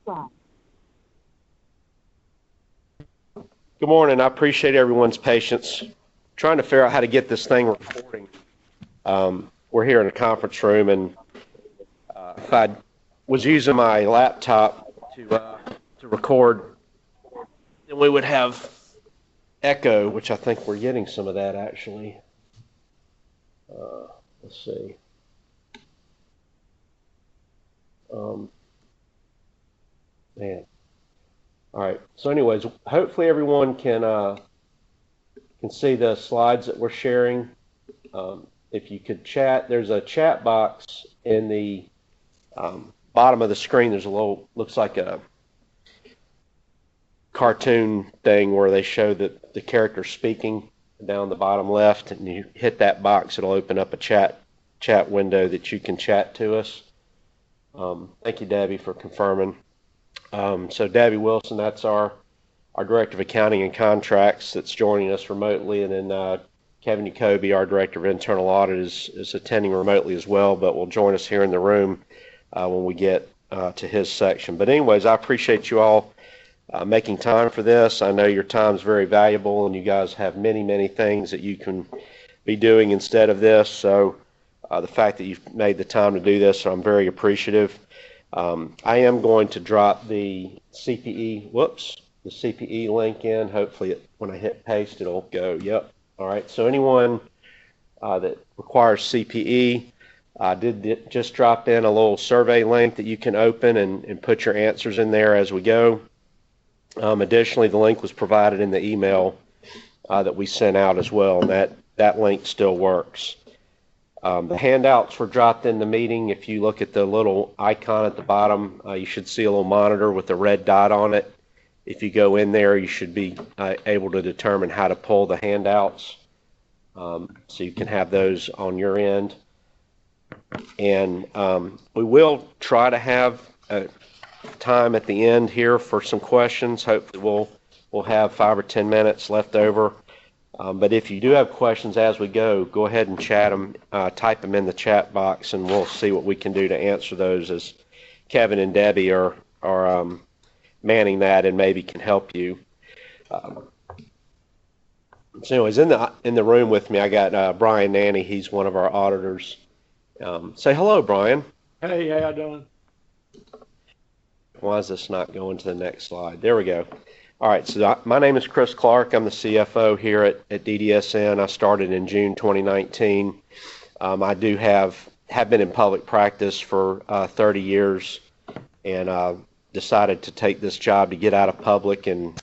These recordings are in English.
Good morning. I appreciate everyone's patience. Trying to figure out how to get this thing recording. We're here in a conference room, and if I was using my laptop to record, then we would have echo, which I think we're getting some of that actually. Let's see. Man. All right. So, anyways, hopefully everyone can see the slides that we're sharing. If you could chat, there's a chat box in the bottom of the screen. There's a little, looks like a cartoon thing where they show that the character speaking down the bottom left, and you hit that box, it'll open up a chat window that you can chat to us. Thank you, Debbie, for confirming. So Debbie Wilson, that's our Director of Accounting and Contracts that's joining us remotely, and then Kevin Jacoby, our Director of Internal Audit, is attending remotely as well, but will join us here in the room when we get to his section. But anyways, I appreciate you all making time for this. I know your time is very valuable, and you guys have many, many things that you can be doing instead of this. So the fact that you've made the time to do this, I'm very appreciative. I am going to drop the CPE, the CPE link in. Hopefully when I hit paste, it'll go, yep. All right, so anyone that requires CPE, I did just drop in a little survey link that you can open and put your answers in there as we go. Additionally, the link was provided in the email that we sent out as well, and that link still works. The handouts were dropped in the meeting. If you look at the little icon at the bottom, you should see a little monitor with a red dot on it. If you go in there, you should be able to determine how to pull the handouts. So you can have those on your end. And we will try to have time at the end here for some questions. Hopefully we'll have 5 or 10 minutes left over. But if you do have questions as we go ahead and chat them, type them in the chat box, and we'll see what we can do to answer those as Kevin and Debbie are manning that and maybe can help you. So anyways, in the room with me, I got Brian Nanny. He's one of our auditors. Say hello, Brian. Hey, how y'all doing? Why is this not going to the next slide? There we go. All right, so my name is Chris Clark. I'm the CFO here at DDSN. I started in June 2019. I do have been in public practice for 30 years, and decided to take this job to get out of public and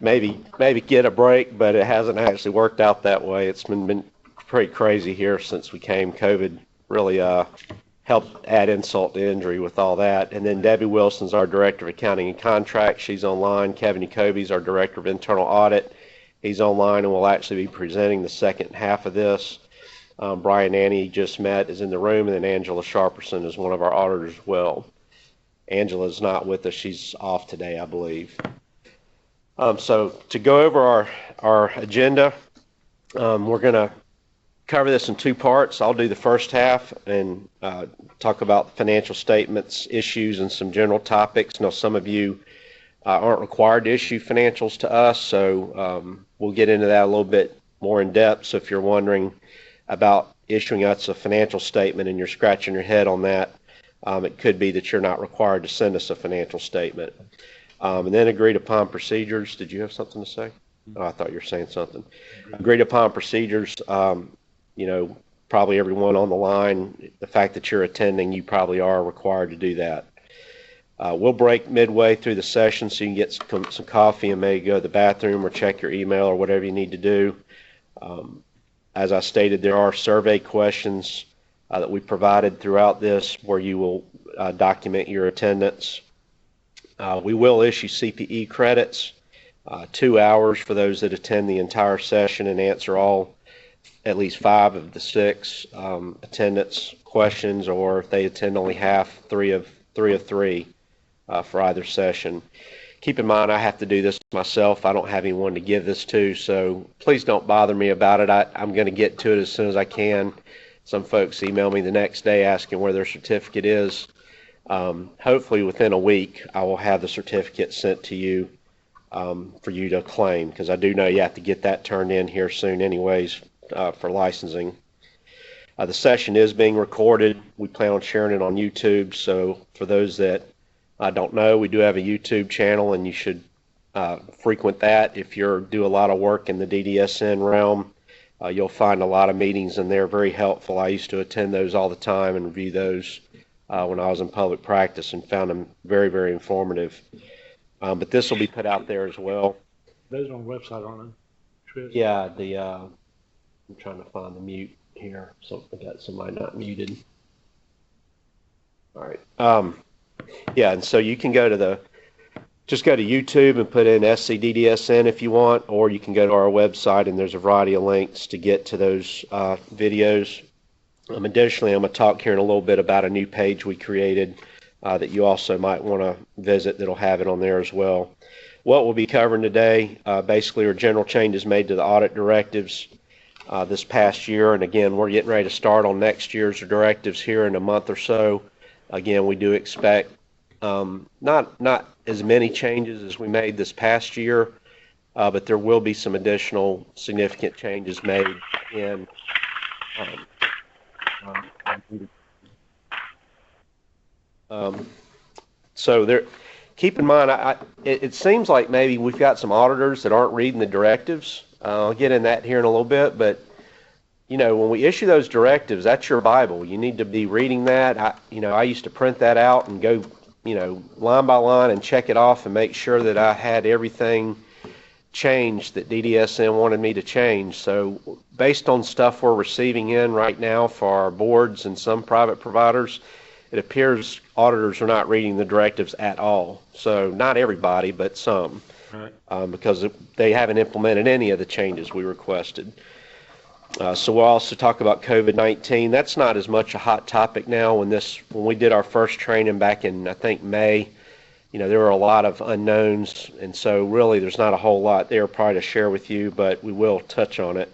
maybe get a break, but it hasn't actually worked out that way. It's been pretty crazy here since we came. COVID really helped add insult to injury with all that. And then Debbie Wilson's our Director of Accounting and Contracts. She's online. Kevin Jacoby's our Director of Internal Audit. He's online and will actually be presenting the second half of this. Brian Nanny just met, is in the room, and then Angela Sharperson is one of our auditors as well. Angela's not with us. She's off today, I believe. So to go over our agenda, we're going to cover this in two parts. I'll do the first half and talk about financial statements, issues, and some general topics. Now, some of you aren't required to issue financials to us, so we'll get into that a little bit more in depth. So if you're wondering about issuing us a financial statement and you're scratching your head on that, it could be that you're not required to send us a financial statement. And then agreed upon procedures. Did you have something to say? Oh, I thought you were saying something. Agreed upon procedures. Probably everyone on the line, the fact that you're attending, you probably are required to do that. We'll break midway through the session so you can get some coffee and maybe go to the bathroom or check your email or whatever you need to do. As I stated, there are survey questions that we provided throughout this where you will document your attendance. We will issue CPE credits, 2 hours for those that attend the entire session and answer at least 5 of the 6 attendance questions, or if they attend only half, 3 of 3 for either session. Keep in mind, I have to do this myself. I don't have anyone to give this to, so please don't bother me about it. I'm going to get to it as soon as I can. Some folks email me the next day asking where their certificate is. Hopefully within a week, I will have the certificate sent to you for you to claim, because I do know you have to get that turned in here soon anyways for licensing. The session is being recorded. We plan on sharing it on YouTube, so for those that don't know, we do have a YouTube channel, and you should frequent that. If you do a lot of work in the DDSN realm, you'll find a lot of meetings in there, very helpful. I used to attend those all the time and review those when I was in public practice, and found them very, very informative. But this will be put out there as well. Those are on the website, aren't they, Trish? Yeah, I'm trying to find the mute here, so I got somebody not muted. All right. Yeah, and so you can just go to YouTube and put in SCDDSN if you want, or you can go to our website, and there's a variety of links to get to those videos. Additionally, I'm going to talk here in a little bit about a new page we created that you also might want to visit that'll have it on there as well. What we'll be covering today basically are general changes made to the audit directives this past year, and again, we're getting ready to start on next year's directives here in a month or so. Again, we do expect not as many changes as we made this past year, but there will be some additional significant changes made in so there. Keep in mind, it seems like maybe we've got some auditors that aren't reading the directives. I'll get in that here in a little bit, but when we issue those directives, that's your Bible. You need to be reading that. I used to print that out and go, line by line and check it off and make sure that I had everything changed that DDSN wanted me to change. So based on stuff we're receiving in right now for our boards and some private providers, it appears auditors are not reading the directives at all. So not everybody, but some, right. Because they haven't implemented any of the changes we requested. So we'll also talk about COVID-19. That's not as much a hot topic now. When we did our first training back in, I think, May, there were a lot of unknowns, and so really there's not a whole lot there probably to share with you, but we will touch on it.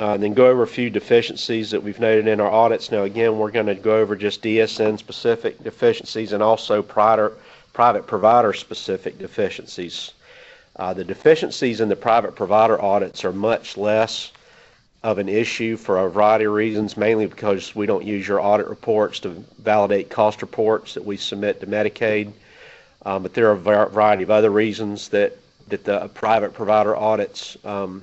And then go over a few deficiencies that we've noted in our audits. Now again, we're going to go over just DSN specific deficiencies and also private provider specific deficiencies. The deficiencies in the private provider audits are much less of an issue for a variety of reasons, mainly because we don't use your audit reports to validate cost reports that we submit to Medicaid. But there are a variety of other reasons that the private provider audits aren't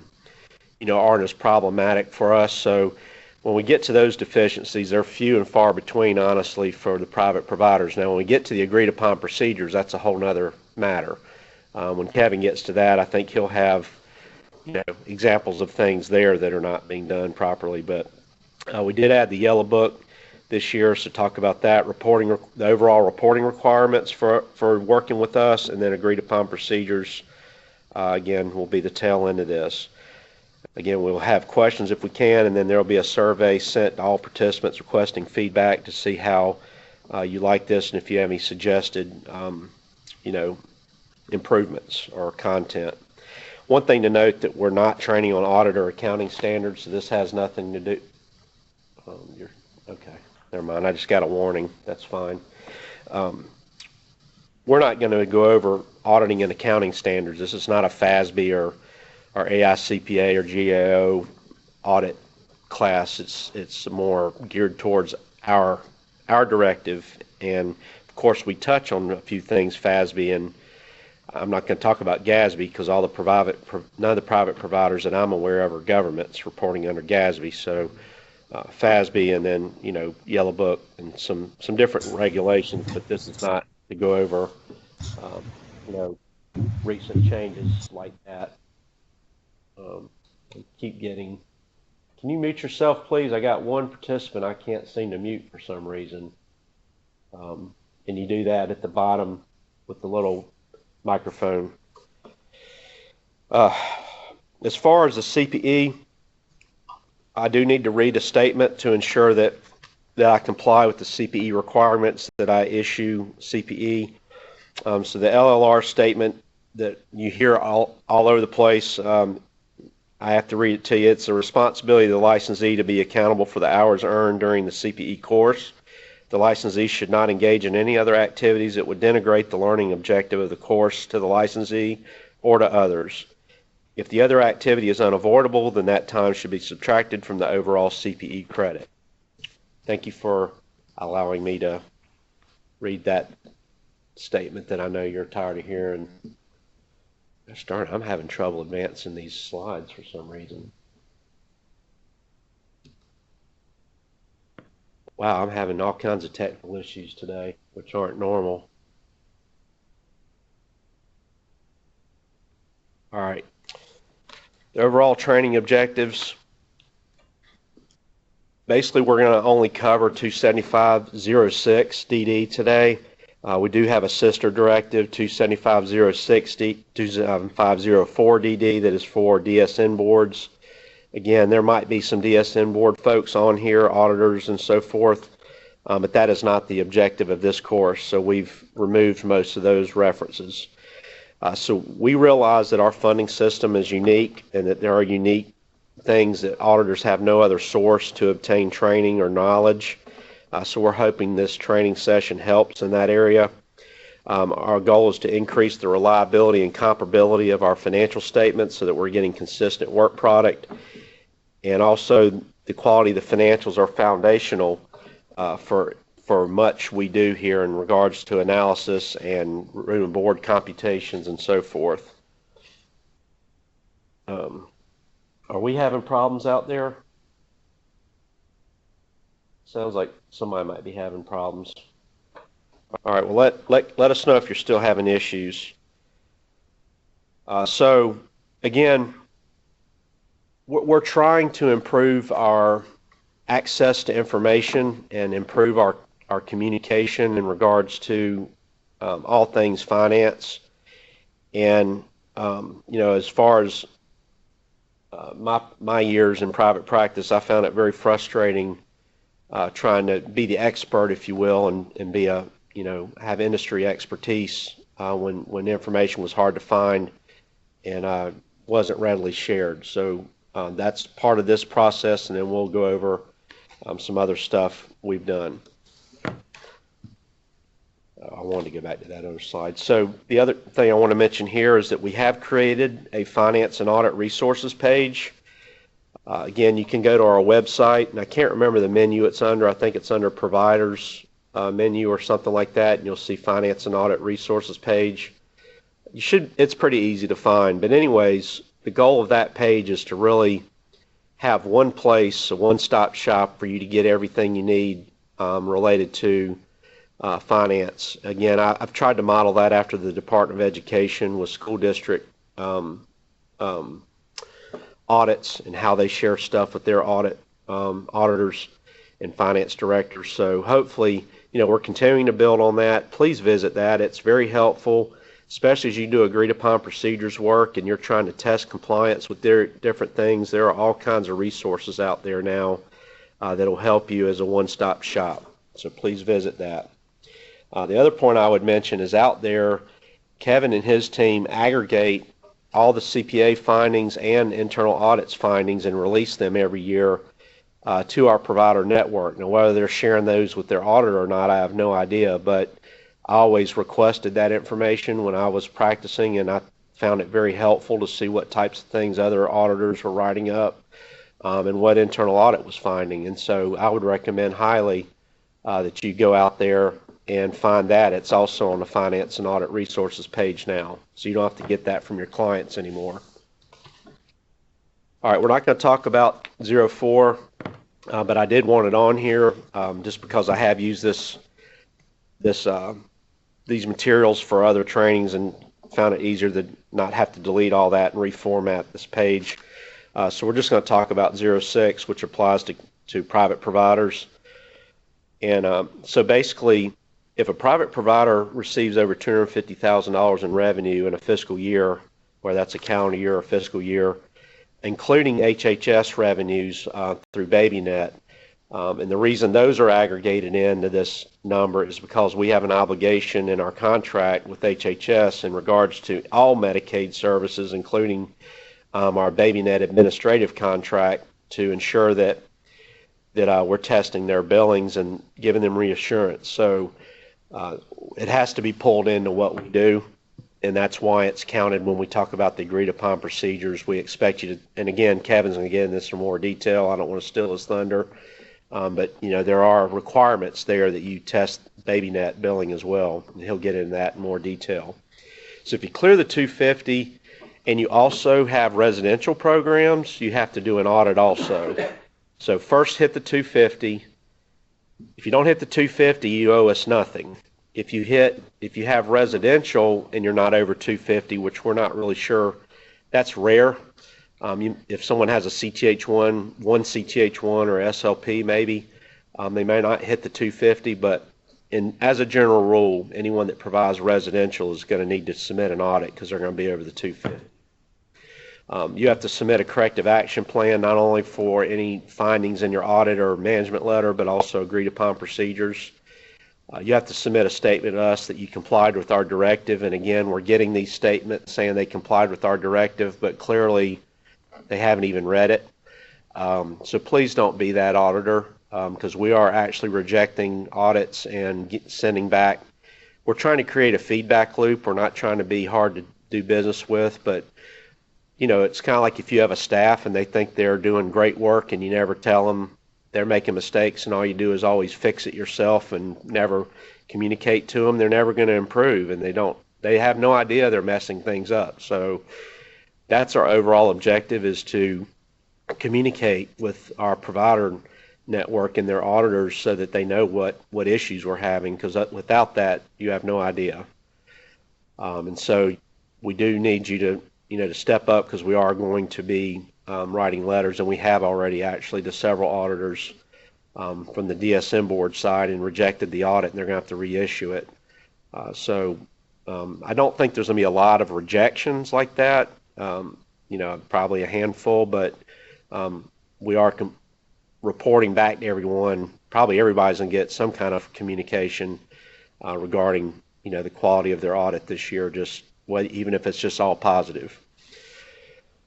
as problematic for us. So when we get to those deficiencies, they're few and far between, honestly, for the private providers. Now, when we get to the agreed upon procedures, that's a whole nother matter. When Kevin gets to that, I think he'll have examples of things there that are not being done properly. But we did add the yellow book this year, so talk about that, the overall reporting requirements for working with us, and then agreed upon procedures, again, will be the tail end of this. Again, we'll have questions if we can, and then there will be a survey sent to all participants requesting feedback to see how you like this, and if you have any suggested, improvements or content. One thing to note that we're not training on auditor accounting standards, so this has nothing to do. Okay, never mind. I just got a warning. That's fine. We're not going to go over auditing and accounting standards. This is not a FASB or AICPA or GAO audit class. It's more geared towards our directive, and of course we touch on a few things FASB, and I'm not going to talk about GASB because none of the private providers that I'm aware of are governments reporting under GASB. So FASB and then Yellow Book and some different regulations, but this is not to go over recent changes like that. Keep getting. Can you mute yourself, please? I got one participant I can't seem to mute for some reason. Can you do that at the bottom with the little microphone? As far as the CPE, I do need to read a statement to ensure that I comply with the CPE requirements that I issue CPE. So the LLR statement that you hear all over the place, I have to read it to you. It's the responsibility of the licensee to be accountable for the hours earned during the CPE course. The licensee should not engage in any other activities that would denigrate the learning objective of the course to the licensee or to others. If the other activity is unavoidable, then that time should be subtracted from the overall CPE credit. Thank you for allowing me to read that statement that I know you're tired of hearing. Gosh darn, I'm having trouble advancing these slides for some reason. Wow, I'm having all kinds of technical issues today, which aren't normal. All right. The overall training objectives. Basically, we're going to only cover 275.06 DD today. We do have a sister directive, 275.06 27504 DD, that is for DSN boards. Again, there might be some DSN board folks on here, auditors and so forth, but that is not the objective of this course, so we've removed most of those references. So we realize that our funding system is unique and that there are unique things that auditors have no other source to obtain training or knowledge. So we're hoping this training session helps in that area. Our goal is to increase the reliability and comparability of our financial statements so that we're getting consistent work product. And also the quality of the financials are foundational for much we do here in regards to analysis and room and board computations and so forth. Are we having problems out there? Sounds like somebody might be having problems. All right, well, let us know if you're still having issues. So, again, we're trying to improve our access to information and improve our communication in regards to all things finance. And, as far as my years in private practice, I found it very frustrating trying to be the expert, if you will, and be have industry expertise when information was hard to find and wasn't readily shared. So that's part of this process, and then we'll go over some other stuff we've done. I wanted to go back to that other slide. So the other thing I want to mention here is that we have created a finance and audit resources page. Again, you can go to our website, and I can't remember the menu it's under. I think it's under providers menu or something like that, and you'll see finance and audit resources page. It's pretty easy to find, but anyways, the goal of that page is to really have one place, a one-stop shop for you to get everything you need related to finance. Again, I've tried to model that after the Department of Education with school district audits and how they share stuff with their auditors and finance directors. So hopefully, we're continuing to build on that. Please visit that. It's very helpful, especially as you do agreed upon procedures work and you're trying to test compliance with their different things. There are all kinds of resources out there now that will help you as a one-stop shop. So please visit that. The other point I would mention is out there, Kevin and his team aggregate all the CPA findings and internal audits findings and release them every year to our provider network. Now, whether they're sharing those with their auditor or not, I have no idea, but I always requested that information when I was practicing, and I found it very helpful to see what types of things other auditors were writing up and what internal audit was finding. And so I would recommend highly that you go out there and find that. It's also on the Finance and Audit Resources page now, so you don't have to get that from your clients anymore. All right, we're not going to talk about 04, but I did want it on here just because I have used these materials for other trainings and found it easier to not have to delete all that and reformat this page. So we're just going to talk about 06, which applies to private providers. And so basically, if a private provider receives over $250,000 in revenue in a fiscal year, whether that's a calendar year or fiscal year, including HHS revenues through BabyNet, and the reason those are aggregated into this number is because we have an obligation in our contract with HHS in regards to all Medicaid services, including our BabyNet administrative contract, to ensure that that we're testing their billings and giving them reassurance. So it has to be pulled into what we do, and that's why it's counted when we talk about the agreed upon procedures. We expect you to, and again, Kevin's going to get into this in more detail. I don't want to steal his thunder, but there are requirements there that you test BabyNet billing as well, and he'll get into that in more detail. So if you clear the 250 and you also have residential programs, you have to do an audit also. So first hit the 250. If you don't hit the 250, you owe us nothing. If you have residential and you're not over 250, which we're not really sure, that's rare. If someone has a CTH1, one CTH1 or SLP maybe, they may not hit the 250, but as a general rule, anyone that provides residential is going to need to submit an audit because they're going to be over the 250. You have to submit a corrective action plan, not only for any findings in your audit or management letter, but also agreed upon procedures. You have to submit a statement to us that you complied with our directive. And again, we're getting these statements saying they complied with our directive, but clearly they haven't even read it. So please don't be that auditor, because we are actually rejecting audits and sending back. We're trying to create a feedback loop. We're not trying to be hard to do business with, but it's kind of like if you have a staff and they think they're doing great work and you never tell them they're making mistakes, and all you do is always fix it yourself and never communicate to them, they're never going to improve, and they have no idea they're messing things up. So that's our overall objective, is to communicate with our provider network and their auditors so that they know what issues we're having, because without that, you have no idea. And so we do need you to step up, because we are going to be writing letters, and we have already actually to several auditors from the DSM board side and rejected the audit, and they're going to have to reissue it. So I don't think there's going to be a lot of rejections like that, probably a handful, but we are reporting back to everyone. Probably everybody's going to get some kind of communication regarding the quality of their audit this year, even if it's just all positive.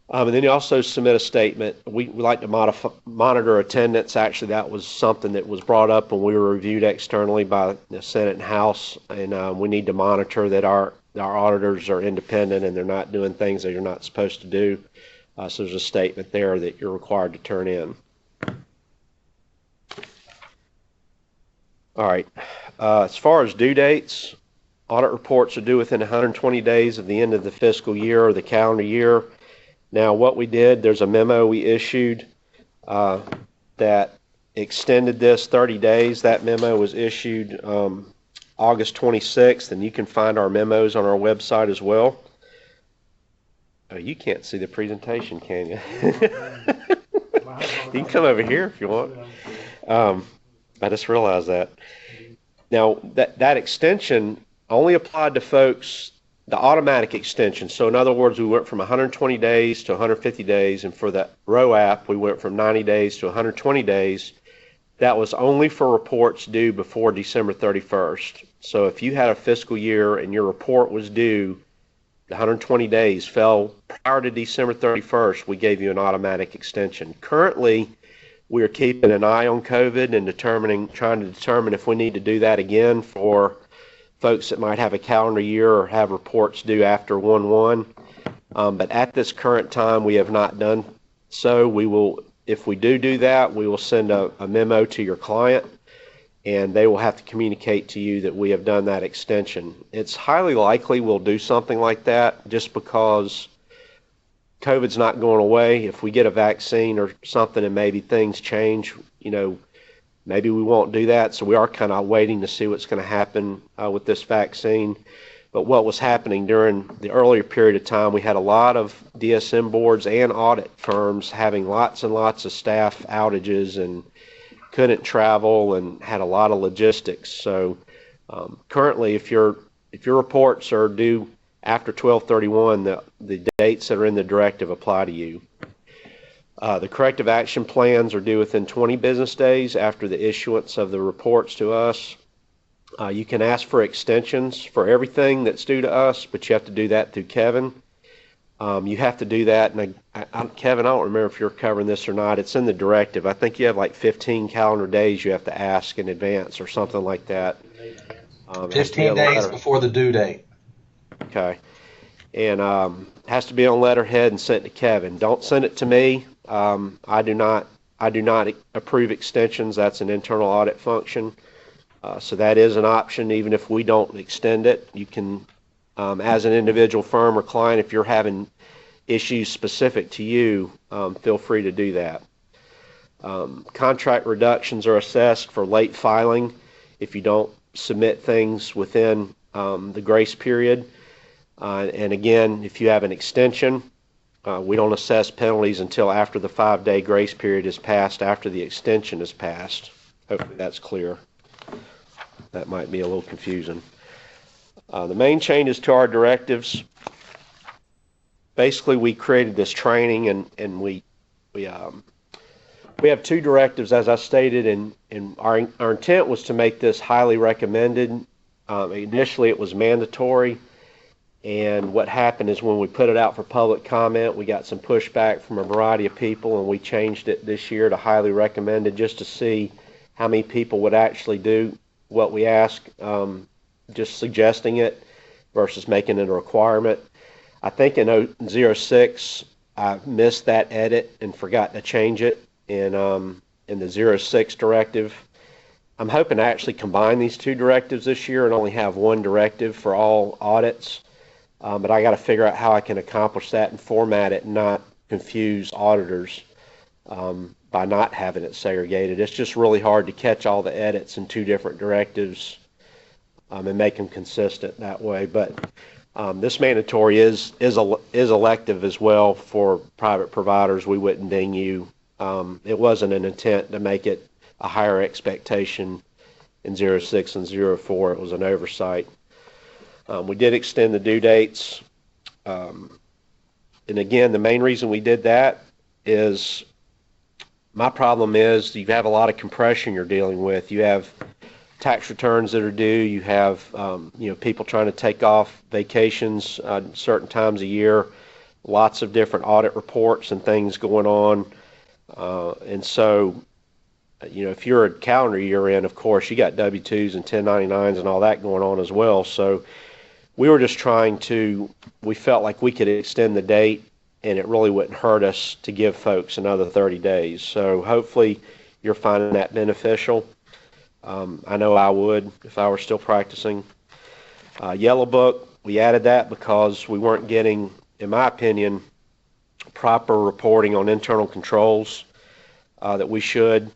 And then you also submit a statement. We like to monitor attendance. Actually, that was something that was brought up when we were reviewed externally by the Senate and House, and we need to monitor that our auditors are independent and they're not doing things that you're not supposed to do. So there's a statement there that you're required to turn in. All right. As far as due dates, audit reports are due within 120 days of the end of the fiscal year or the calendar year. Now, what we did, there's a memo we issued that extended this 30 days. That memo was issued August 26th, and you can find our memos on our website as well. Oh, you can't see the presentation, can you? You can come over here if you want. I just realized that. Now, that extension only applied to folks, the automatic extension. So in other words, we went from 120 days to 150 days, and for the ROAAP, we went from 90 days to 120 days. That was only for reports due before December 31st. So if you had a fiscal year and your report was due, the 120 days fell prior to December 31st, we gave you an automatic extension. Currently, we are keeping an eye on COVID and trying to determine if we need to do that again for folks that might have a calendar year or have reports due after 1/1. But at this current time, we have not done so. We will, if we do that, we will send a memo to your client, and they will have to communicate to you that we have done that extension. It's highly likely we'll do something like that just because COVID's not going away. If we get a vaccine or something and maybe things change, maybe we won't do that. So we are kind of waiting to see what's going to happen with this vaccine. But what was happening during the earlier period of time, we had a lot of DSM boards and audit firms having lots and lots of staff outages and couldn't travel and had a lot of logistics. So currently, if your reports are due after 12/31, the dates that are in the directive apply to you. The corrective action plans are due within 20 business days after the issuance of the reports to us. You can ask for extensions for everything that's due to us, but you have to do that through Kevin. You have to do that, and Kevin, I don't remember if you're covering this or not. It's in the directive. I think you have like 15 calendar days you have to ask in advance or something like that. It has to be 15 on days letter. before the due date. Okay. And has to be on letterhead and sent to Kevin. Don't send it to me. I do not approve extensions. That's an internal audit function. So that is an option. Even if we don't extend it, you can, as an individual firm or client, if you're having issues specific to you, feel free to do that. Contract reductions are assessed for late filing if you don't submit things within the grace period. And again, if you have an extension, we don't assess penalties until after the 5-day grace period is passed, after the extension is passed. Hopefully that's clear. That might be a little confusing. The main changes to our directives, basically we created this training and we have 2 directives, as I stated, and our intent was to make this highly recommended. Initially it was mandatory, and what happened is when we put it out for public comment, we got some pushback from a variety of people, and we changed it this year to highly recommended just to see how many people would actually do what we ask, just suggesting it versus making it a requirement. I think in 06 I missed that edit and forgot to change it in the 06 directive. I'm hoping to actually combine these 2 directives this year and only have 1 directive for all audits. But I got to figure out how I can accomplish that and format it and not confuse auditors by not having it segregated. It's just really hard to catch all the edits in 2 different directives and make them consistent that way. But this mandatory is elective as well for private providers. We wouldn't ding you. It wasn't an intent to make it a higher expectation in 06 and 04. It was an oversight. We did extend the due dates. And again, the main reason we did that is my problem is you have a lot of compression you're dealing with. You have tax returns that are due. You have people trying to take off vacations certain times a year. Lots of different audit reports and things going on. And so, if you're a calendar year in, of course, you got W-2s and 1099s and all that going on as well. So we were just we felt like we could extend the date and it really wouldn't hurt us to give folks another 30 days. So hopefully you're finding that beneficial. I know I would if I were still practicing. Yellow Book, we added that because we weren't getting, in my opinion, proper reporting on internal controls that we should.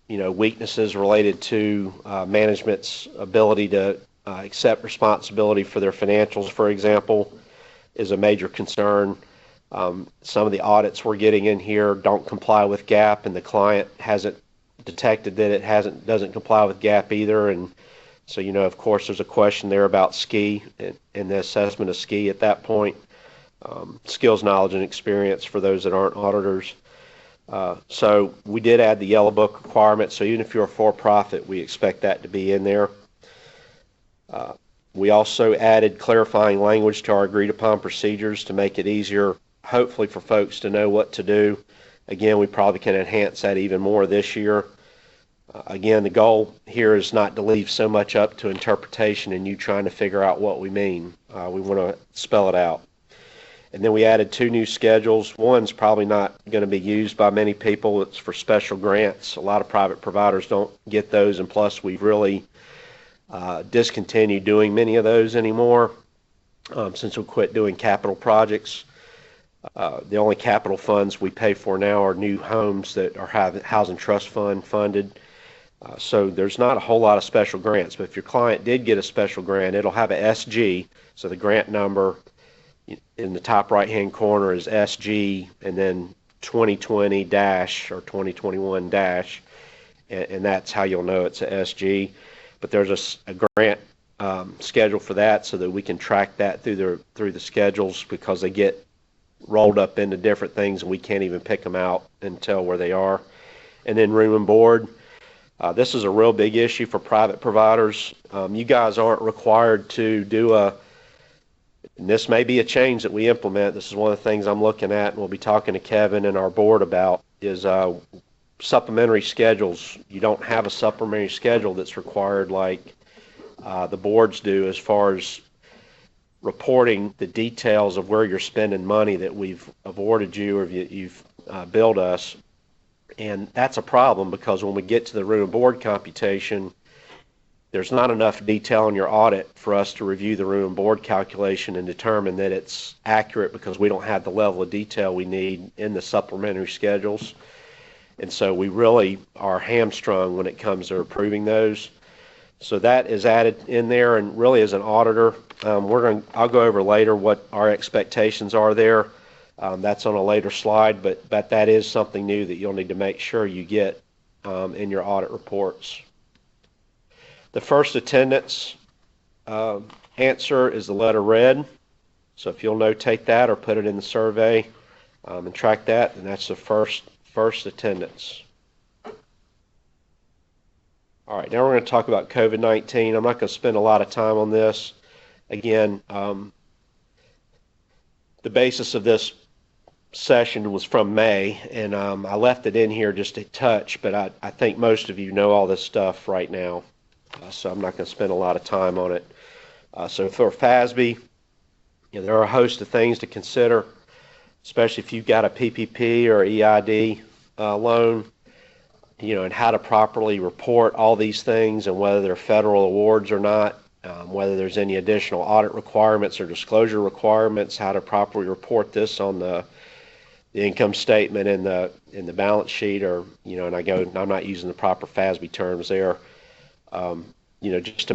Weaknesses related to management's ability to accept responsibility for their financials, for example, is a major concern. Some of the audits we're getting in here don't comply with GAAP, and the client hasn't detected that it doesn't comply with GAAP either. And so, of course, there's a question there about SKI and the assessment of SKI at that point. Skills, knowledge, and experience for those that aren't auditors. So we did add the Yellow Book requirement. So even if you're a for-profit, we expect that to be in there. We also added clarifying language to our agreed-upon procedures to make it easier, hopefully, for folks to know what to do. Again, we probably can enhance that even more this year. Again, the goal here is not to leave so much up to interpretation and you trying to figure out what we mean. We want to spell it out. And then we added 2 new schedules. One's probably not going to be used by many people. It's for special grants. A lot of private providers don't get those, and plus we've really discontinued doing many of those anymore since we quit doing capital projects. The only capital funds we pay for now are new homes that are Housing Trust Fund funded. So there's not a whole lot of special grants, but if your client did get a special grant, it'll have a SG, so the grant number in the top right-hand corner is SG, and then 2020 dash or 2021 dash, and that's how you'll know it's a SG. But there's a grant schedule for that, so that we can track that through the schedules, because they get rolled up into different things and we can't even pick them out and tell where they are. And then room and board. This is a real big issue for private providers. You guys aren't required to do And this may be a change that we implement. This is one of the things I'm looking at, and we'll be talking to Kevin and our board about, is supplementary schedules. You don't have a supplementary schedule that's required like the boards do as far as reporting the details of where you're spending money that we've awarded you or you've billed us. And that's a problem because when we get to the room and board computation, there's not enough detail in your audit for us to review the room and board calculation and determine that it's accurate because we don't have the level of detail we need in the supplementary schedules. And so we really are hamstrung when it comes to approving those. So that is added in there, and really as an auditor, I'll go over later what our expectations are there. That's on a later slide, but that is something new that you'll need to make sure you get in your audit reports. The first attendance answer is the letter red. So if you'll notate that or put it in the survey and track that, then that's the first attendance. All right, now we're going to talk about COVID-19. I'm not going to spend a lot of time on this. Again, the basis of this session was from May, and I left it in here just a touch, but I think most of you know all this stuff right now, so I'm not going to spend a lot of time on it. So for FASB, there are a host of things to consider, especially if you've got a PPP or EID loan, and how to properly report all these things and whether they're federal awards or not, whether there's any additional audit requirements or disclosure requirements, how to properly report this on the income statement and the balance sheet, or and I'm not using the proper FASB terms there, just to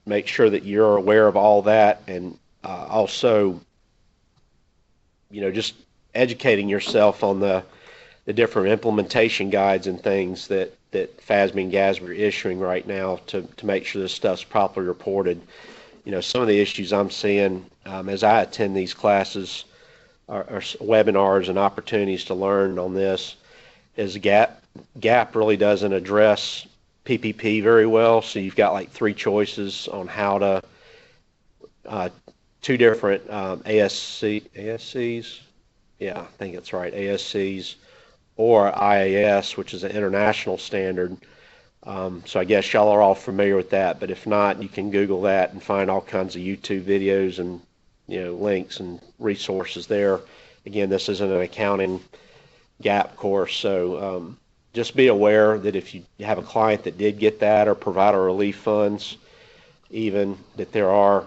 make sure that you're aware of all that, and also just educating yourself on the different implementation guides and things that FASB and GASB are issuing right now to make sure this stuff's properly reported. Some of the issues I'm seeing as I attend these classes or webinars and opportunities to learn on this is GAP really doesn't address PPP very well. So you've got like three choices on how to two different ASCs. Yeah, I think that's right, ASCs, or IAS, which is an international standard. So I guess y'all are all familiar with that, but if not, you can Google that and find all kinds of YouTube videos and links and resources there. Again, this isn't an accounting GAP course, so just be aware that if you have a client that did get that, or provider relief funds, even, that there are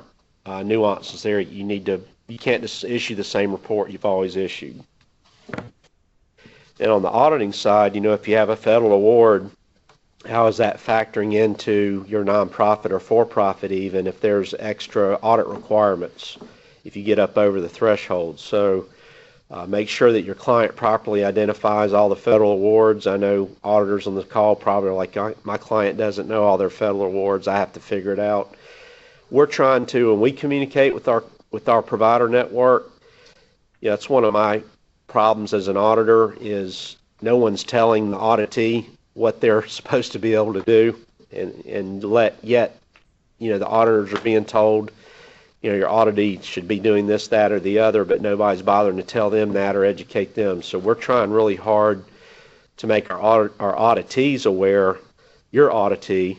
nuances there. You can't just issue the same report you've always issued. And on the auditing side, if you have a federal award, how is that factoring into your nonprofit or for-profit, even if there's extra audit requirements, if you get up over the threshold? So make sure that your client properly identifies all the federal awards. I know auditors on the call probably are like, my client doesn't know all their federal awards. I have to figure it out. We're trying to, when we communicate with our provider network, it's one of my problems as an auditor is no one's telling the auditee what they're supposed to be able to do, and yet the auditors are being told your auditee should be doing this, that, or the other, but nobody's bothering to tell them that or educate them. So we're trying really hard to make our auditees aware, your auditee,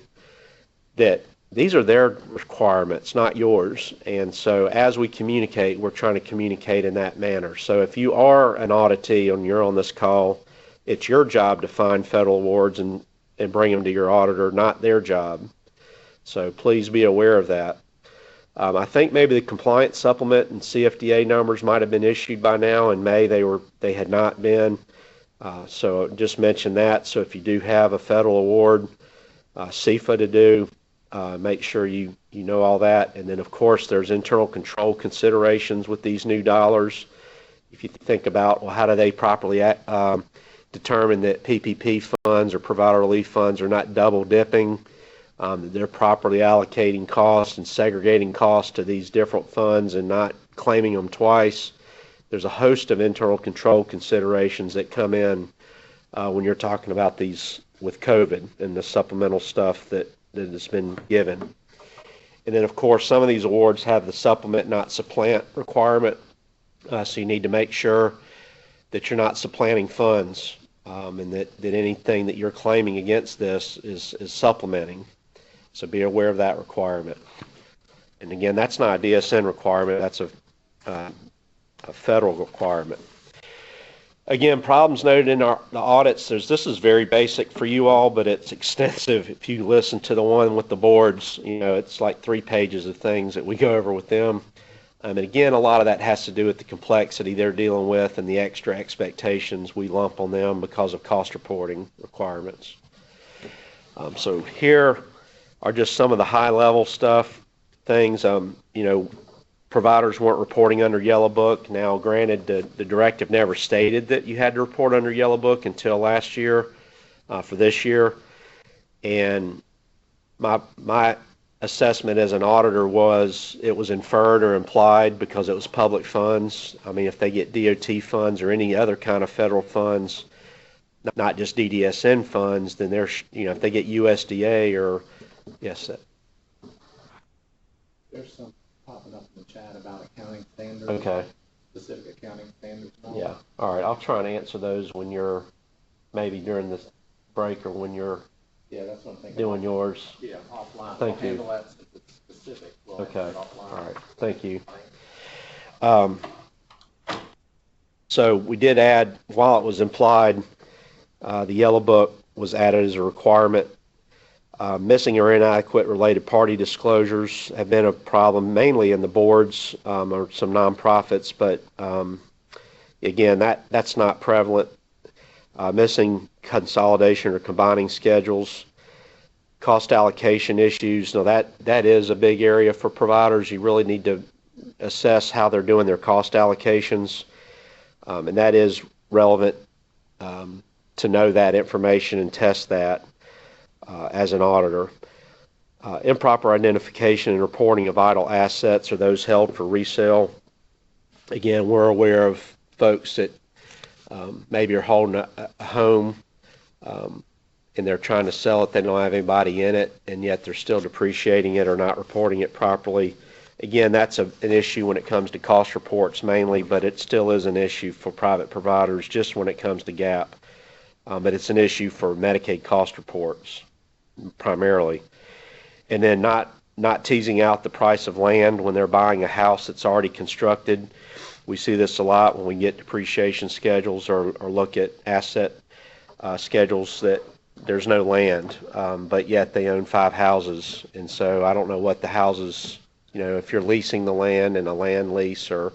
that these are their requirements, not yours. And so as we communicate, we're trying to communicate in that manner. So if you are an auditee and you're on this call, it's your job to find federal awards and bring them to your auditor, not their job. So please be aware of that. I think maybe the compliance supplement and CFDA numbers might have been issued by now. In May, they had not been. So just mention that. So if you do have a federal award, CFA to do, make sure you know all that. And then, of course, there's internal control considerations with these new dollars. If you think about, well, how do they properly determine that PPP funds or provider relief funds are not double dipping, that they're properly allocating costs and segregating costs to these different funds and not claiming them twice. There's a host of internal control considerations that come in when you're talking about these with COVID and the supplemental stuff that has been given. And then, of course, some of these awards have the supplement, not supplant requirement. So you need to make sure that you're not supplanting funds, and that anything that you're claiming against this is supplementing. So be aware of that requirement. And again, that's not a DSN requirement, that's a federal requirement. Again, problems noted in the audits, this is very basic for you all, but it's extensive. If you listen to the one with the boards, it's like 3 pages of things that we go over with them. And again, a lot of that has to do with the complexity they're dealing with and the extra expectations we lump on them because of cost reporting requirements. So here are just some of the high-level things. Providers weren't reporting under Yellow Book. Now, granted, the directive never stated that you had to report under Yellow Book until last year, for this year. And my assessment as an auditor was it was inferred or implied because it was public funds. I mean, if they get DOT funds or any other kind of federal funds, not just DDSN funds, then if they get USDA or, yes. There's some popping up in the chat about accounting standards. Okay. Specific accounting standards. Yeah. All right. I'll try and answer those when you're maybe during this break or when you're that's what I'm thinking. Doing yours. Yeah, offline. Thank you. Handle that since it's specific. Okay. Offline. All right. Thank you. So we did add, while it was implied, the Yellow Book was added as a requirement. Missing or inadequate related party disclosures have been a problem, mainly in the boards or some nonprofits, but again, that's not prevalent. Missing consolidation or combining schedules, cost allocation issues. Now that is a big area for providers. You really need to assess how they're doing their cost allocations, and that is relevant to know that information and test that as an auditor. Improper identification and reporting of idle assets or those held for resale. Again, we're aware of folks that maybe are holding a home and they're trying to sell it. They don't have anybody in it, and yet they're still depreciating it or not reporting it properly. Again, that's an issue when it comes to cost reports mainly, but it still is an issue for private providers just when it comes to GAAP. But it's an issue for Medicaid cost reports primarily. And then not teasing out the price of land when they're buying a house that's already constructed. We see this a lot when we get depreciation schedules or look at asset schedules that there's no land, but yet they own 5 houses. And so I don't know what the houses, if you're leasing the land in a land lease or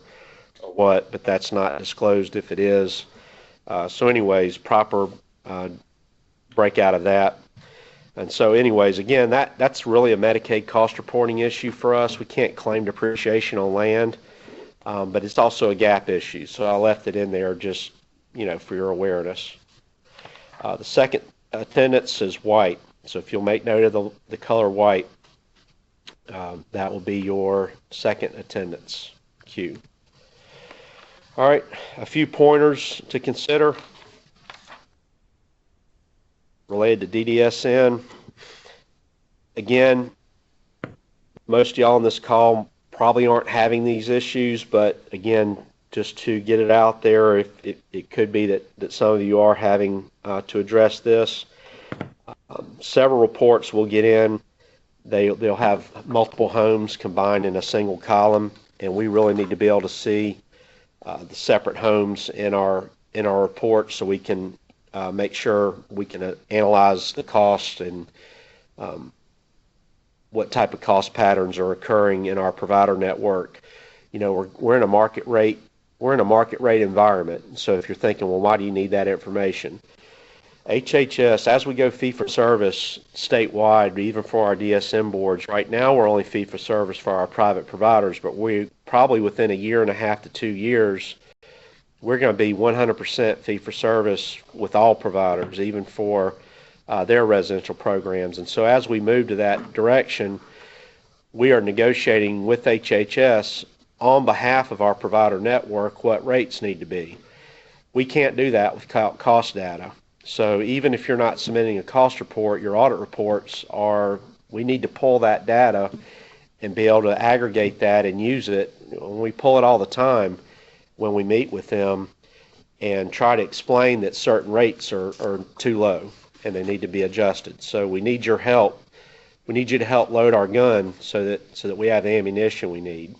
what, but that's not disclosed if it is. So anyways, proper breakout of that. And so anyways, again, that's really a Medicaid cost reporting issue for us. We can't claim depreciation on land, but it's also a GAAP issue. So I left it in there just, for your awareness. The second attendance is white. So if you'll make note of the color white, that will be your second attendance cue. All right, a few pointers to consider related to DDSN. Again, most of y'all on this call probably aren't having these issues, but again, just to get it out there, it could be that some of you are having to address this. Several reports will get in. They'll have multiple homes combined in a single column, and we really need to be able to see the separate homes in our report so we can make sure we can analyze the cost and what type of cost patterns are occurring in our provider network. We're in a market rate environment. So if you're thinking, well, why do you need that information? HHS, as we go fee for service statewide, even for our DSM boards, right now we're only fee for service for our private providers, but we probably within a year and a half to 2 years, we're going to be 100% fee for service with all providers, even for their residential programs. And so as we move to that direction, we are negotiating with HHS on behalf of our provider network what rates need to be. We can't do that without cost data. So even if you're not submitting a cost report, your audit reports we need to pull that data and be able to aggregate that and use it. We pull it all the time when we meet with them and try to explain that certain rates are too low and they need to be adjusted. So we need your help. We need you to help load our gun so that we have the ammunition we need.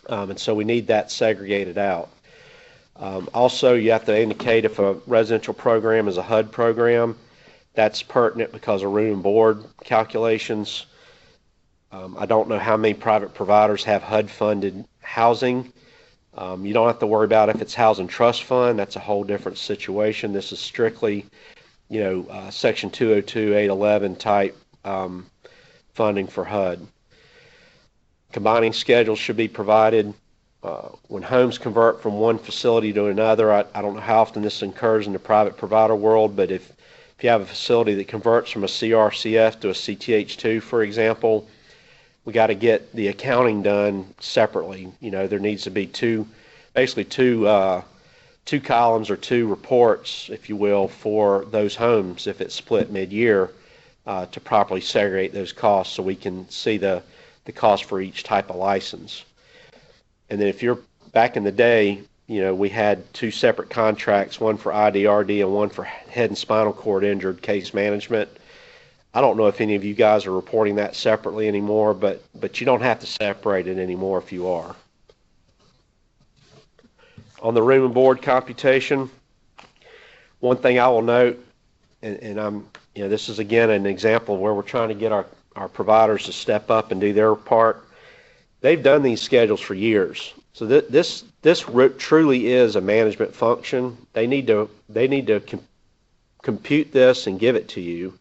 And so we need that segregated out. Also, you have to indicate if a residential program is a HUD program. That's pertinent because of room and board calculations. I don't know how many private providers have HUD-funded housing. You don't have to worry about if it's housing trust fund. That's a whole different situation. This is strictly, Section 202, 811 type funding for HUD. Combining schedules should be provided. When homes convert from one facility to another, I don't know how often this occurs in the private provider world, but if you have a facility that converts from a CRCF to a CTH2, for example, we got to get the accounting done separately. There needs to be two columns or two reports, if you will, for those homes if it's split mid-year to properly segregate those costs so we can see the cost for each type of license. And then if you're back in the day, we had two separate contracts, one for IDRD and one for head and spinal cord injured case management. I don't know if any of you guys are reporting that separately anymore, but you don't have to separate it anymore if you are. On the room and board computation, one thing I will note, and this is again an example where we're trying to get our providers to step up and do their part. They've done these schedules for years. So this truly is a management function. They need to compute this and give it to you.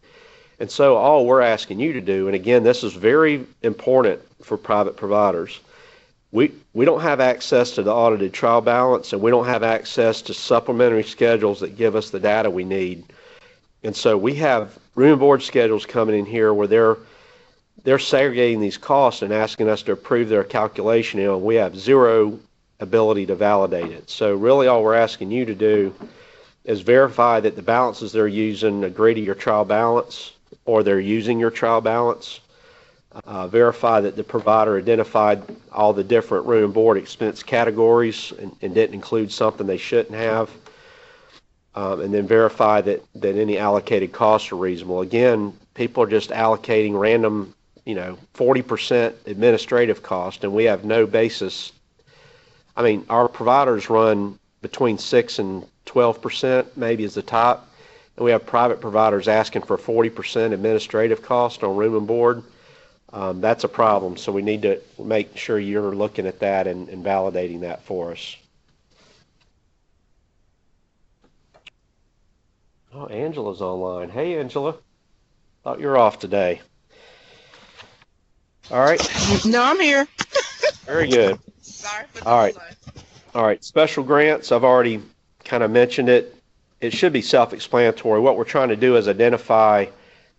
And so all we're asking you to do, and again, this is very important for private providers. We don't have access to the audited trial balance, and we don't have access to supplementary schedules that give us the data we need. And so we have room and board schedules coming in here where they're segregating these costs and asking us to approve their calculation, and we have zero ability to validate it. So really all we're asking you to do is verify that the balances they're using agree to your trial balance, or they're using your trial balance. Verify that the provider identified all the different room and board expense categories and didn't include something they shouldn't have. And then verify that any allocated costs are reasonable. Again, people are just allocating random 40% administrative cost, and we have no basis. I mean, our providers run between 6 and 12%, maybe is the top, and we have private providers asking for 40% administrative cost on room and board. That's a problem, so we need to make sure you're looking at that and validating that for us. Oh, Angela's online. Hey, Angela. Thought you were off today. All right. No, I'm here. Very good. Sorry for the All right. delay. All right. Special grants, I've already kind of mentioned it. It should be self-explanatory. What we're trying to do is identify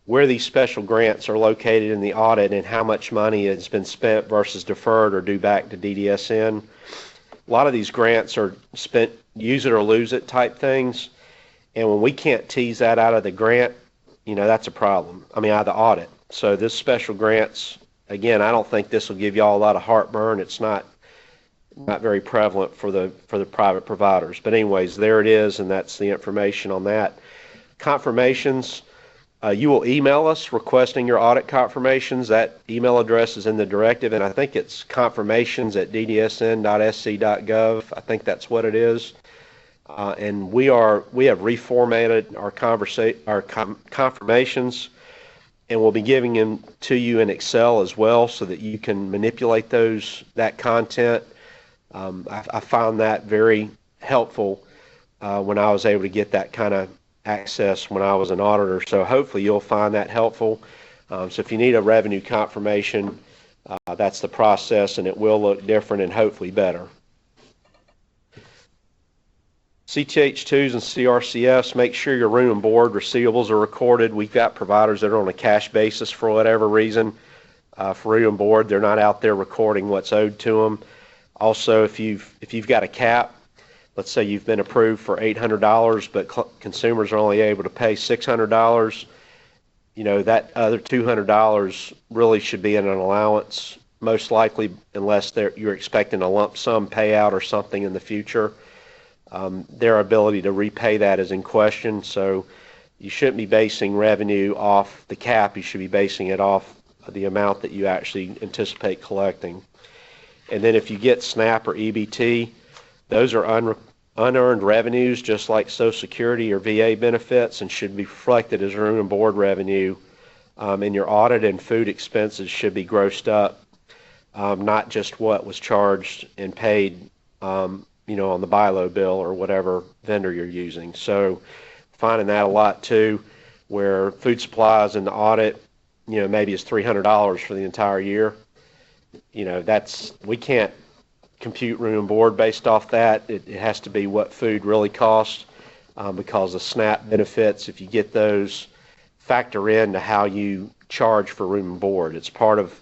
where these special grants are located in the audit and how much money has been spent versus deferred or due back to DDSN. A lot of these grants are spent use it or lose it type things. And when we can't tease that out of the grant, that's a problem. I mean, out of the audit. So this special grants, again, I don't think this will give y'all a lot of heartburn. It's not very prevalent for the private providers. But anyways, there it is, and that's the information on that. Confirmations, you will email us requesting your audit confirmations. That email address is in the directive, and I think it's confirmations@ddsn.sc.gov. I think that's what it is. And we have reformatted our confirmations, and we'll be giving them to you in Excel as well so that you can manipulate that content. I found that very helpful when I was able to get that kind of access when I was an auditor. So hopefully you'll find that helpful. So if you need a revenue confirmation, that's the process, and it will look different and hopefully better. CTH2s and CRCFs, make sure your room and board receivables are recorded. We've got providers that are on a cash basis for whatever reason. For room and board, they're not out there recording what's owed to them. Also, if you've got a cap, let's say you've been approved for $800, but consumers are only able to pay $600, that other $200 really should be in an allowance most likely, unless you're expecting a lump sum payout or something in the future. Their ability to repay that is in question, so you shouldn't be basing revenue off the cap. You should be basing it off the amount that you actually anticipate collecting. And then if you get SNAP or EBT, those are unearned revenues, just like Social Security or VA benefits, and should be reflected as room and board revenue. And your audit and food expenses should be grossed up, not just what was charged and paid, on the buy-low bill or whatever vendor you're using. So finding that a lot too, where food supplies in the audit, maybe is $300 for the entire year. We can't compute room and board based off that. It has to be what food really costs, because the SNAP benefits, if you get those, factor into how you charge for room and board. It's part of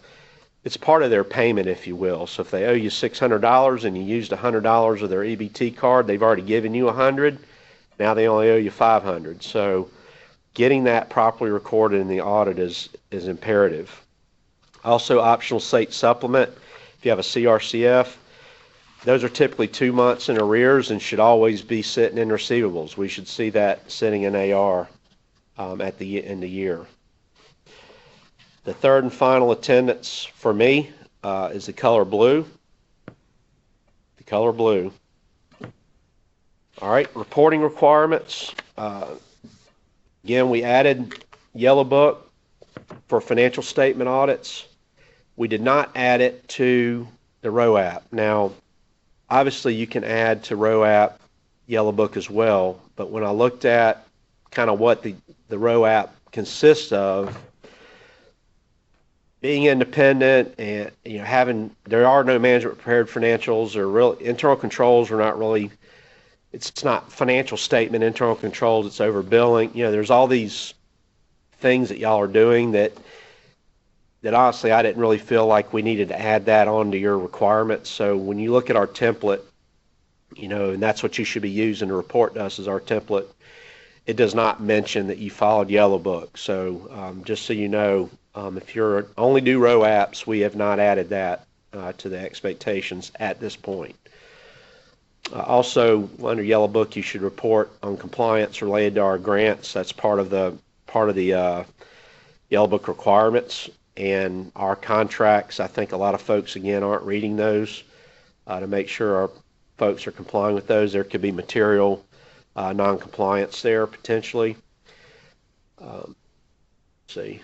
their payment, if you will. So if they owe you $600 and you used $100 of their EBT card, they've already given you $100. Now they only owe you $500. So getting that properly recorded in the audit is imperative. Also, optional state supplement. If you have a CRCF, those are typically 2 months in arrears and should always be sitting in receivables. We should see that sitting in AR at the end of the year. The third and final attendance for me is the color blue. The color blue. All right, reporting requirements. Again, we added Yellow Book for financial statement audits. We did not add it to the ROAAP. Now, obviously you can add to ROAAP Yellow Book as well, but when I looked at kind of what the ROAAP consists of, being independent and there are no management prepared financials, or real internal controls are not really. It's not financial statement internal controls. It's over billing. There's all these things that y'all are doing that honestly I didn't really feel like we needed to add that onto your requirements. So when you look at our template, and that's what you should be using to report to us as our template, it does not mention that you followed Yellow Book. So just so you know, if you're only do ROAAPs, we have not added that to the expectations at this point. Also, under Yellow Book, you should report on compliance related to our grants. That's part of the Yellow Book requirements. And our contracts, I think a lot of folks, again, aren't reading those to make sure our folks are complying with those. There could be material non-compliance there, potentially. Let's see.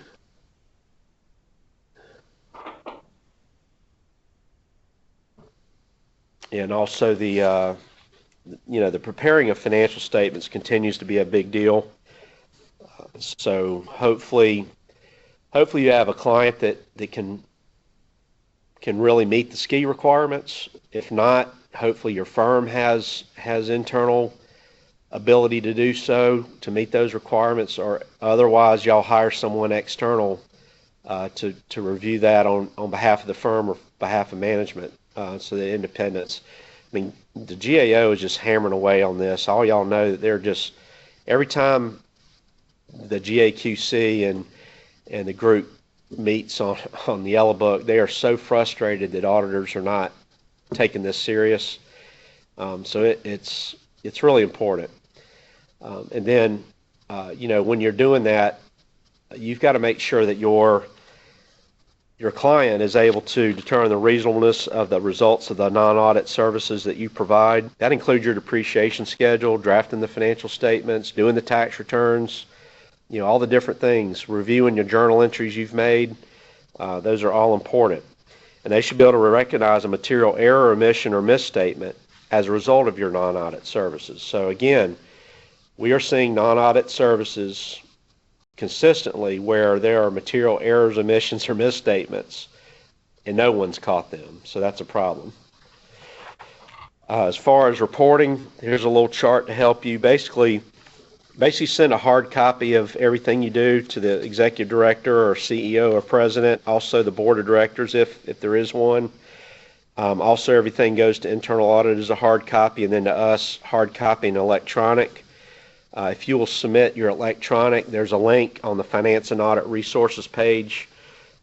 And also the preparing of financial statements continues to be a big deal. So hopefully you have a client that can really meet the SKI requirements. If not, hopefully your firm has internal ability to do so to meet those requirements, or otherwise y'all hire someone external to review that on behalf of the firm or behalf of management. So the independence. I mean, the GAO is just hammering away on this. All y'all know that they're just, every time the GAQC and the group meets on the Yellow Book, they are so frustrated that auditors are not taking this serious. So it's really important. And then, when you're doing that, you've got to make sure that your client is able to determine the reasonableness of the results of the non-audit services that you provide. That includes your depreciation schedule, drafting the financial statements, doing the tax returns, all the different things, reviewing your journal entries you've made. Those are all important. And they should be able to recognize a material error, omission, or misstatement as a result of your non-audit services. So again, we are seeing non-audit services consistently where there are material errors, omissions, or misstatements, and no one's caught them. So that's a problem. As far as reporting, here's a little chart to help you. Basically send a hard copy of everything you do to the executive director or CEO or president, also the board of directors if there is one. Also, everything goes to internal audit as a hard copy, and then to us, hard copy and electronic. If you will submit your electronic, there's a link on the Finance and Audit Resources page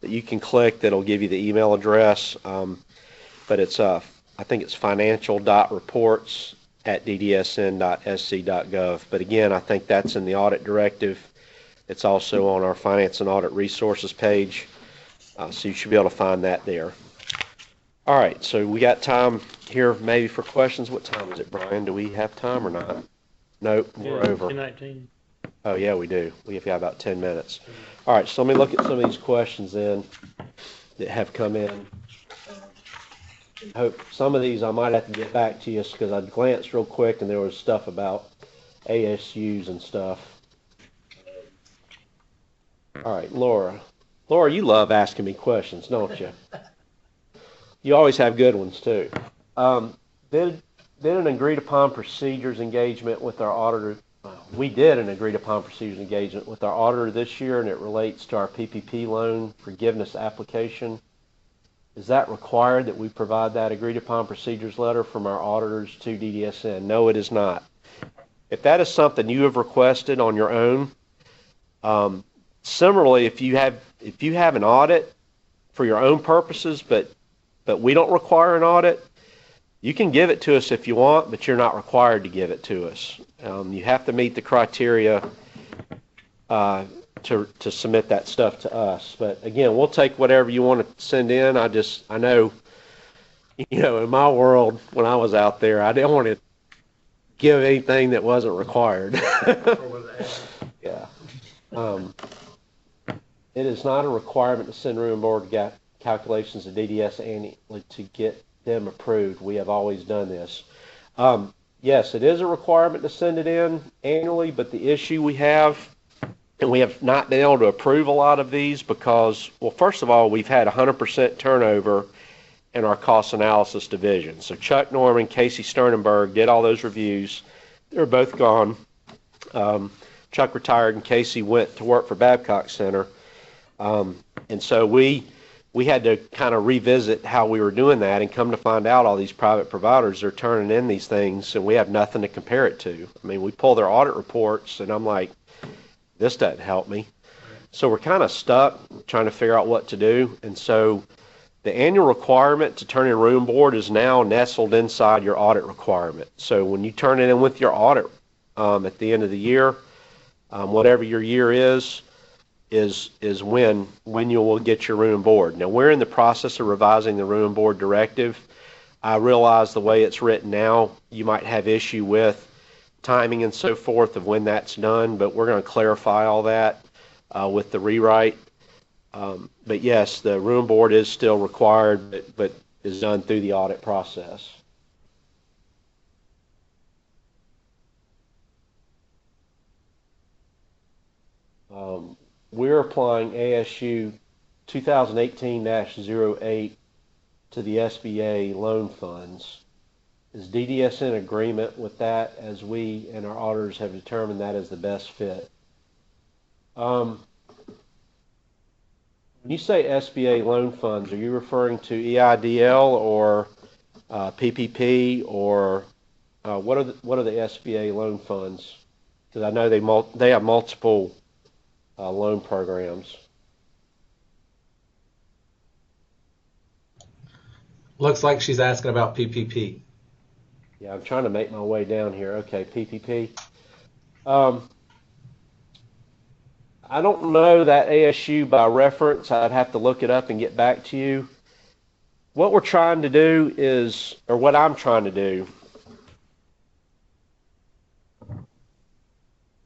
that you can click that'll give you the email address. But it's I think it's financial.reports@ddsn.sc.gov. But again, I think that's in the audit directive. It's also on our finance and audit resources page, so you should be able to find that there. All right, so we got time here maybe for questions. What time is it, Brian? Do we have time or not? Nope, we're over. 10:19. Oh yeah, we do. We've got about 10 minutes. All right, so let me look at some of these questions then that have come in. I hope some of these I might have to get back to you because I glanced real quick and there was stuff about ASUs and stuff. All right, Laura. Laura, you love asking me questions, don't you? You always have good ones too. Did an agreed upon procedures engagement with our auditor? We did an agreed upon procedures engagement with our auditor this year, and it relates to our PPP loan forgiveness application. Is that required that we provide that agreed upon procedures letter from our auditors to DDSN? No, it is not. If that is something you have requested on your own, similarly, if you have an audit for your own purposes, but we don't require an audit, you can give it to us if you want, but you're not required to give it to us. You have to meet the criteria to submit that stuff to us. But again, we'll take whatever you want to send in. I know, in my world when I was out there, I didn't want to give anything that wasn't required. Yeah. It is not a requirement to send room and board calculations to DDS annually to get them approved. We have always done this. Yes, it is a requirement to send it in annually, but the issue we have, and we have not been able to approve a lot of these because, well, first of all, we've had 100% turnover in our cost analysis division. So Chuck Norman, Casey Sternenberg did all those reviews. They're both gone. Chuck retired and Casey went to work for Babcock Center. And so we had to kind of revisit how we were doing that and come to find out all these private providers are turning in these things and we have nothing to compare it to. I mean, we pull their audit reports and I'm like, this doesn't help me. So we're kind of stuck trying to figure out what to do. And so the annual requirement to turn in room board is now nestled inside your audit requirement. So when you turn it in with your audit at the end of the year, whatever your year is when you will get your room and board. Now, we're in the process of revising the room and board directive. I realize the way it's written now, you might have issue with timing and so forth of when that's done, but we're going to clarify all that with the rewrite. But yes, the room and board is still required, but is done through the audit process. We're applying ASU 2018-08 to the SBA loan funds. Is DDS in agreement with that as we and our auditors have determined that is the best fit? When you say SBA loan funds, are you referring to EIDL or PPP or what are the SBA loan funds? Because I know they have multiple loan programs. Looks like she's asking about PPP. Yeah, I'm trying to make my way down here. Okay, PPP. I don't know that ASU by reference. I'd have to look it up and get back to you. What we're trying to do is, or what I'm trying to do,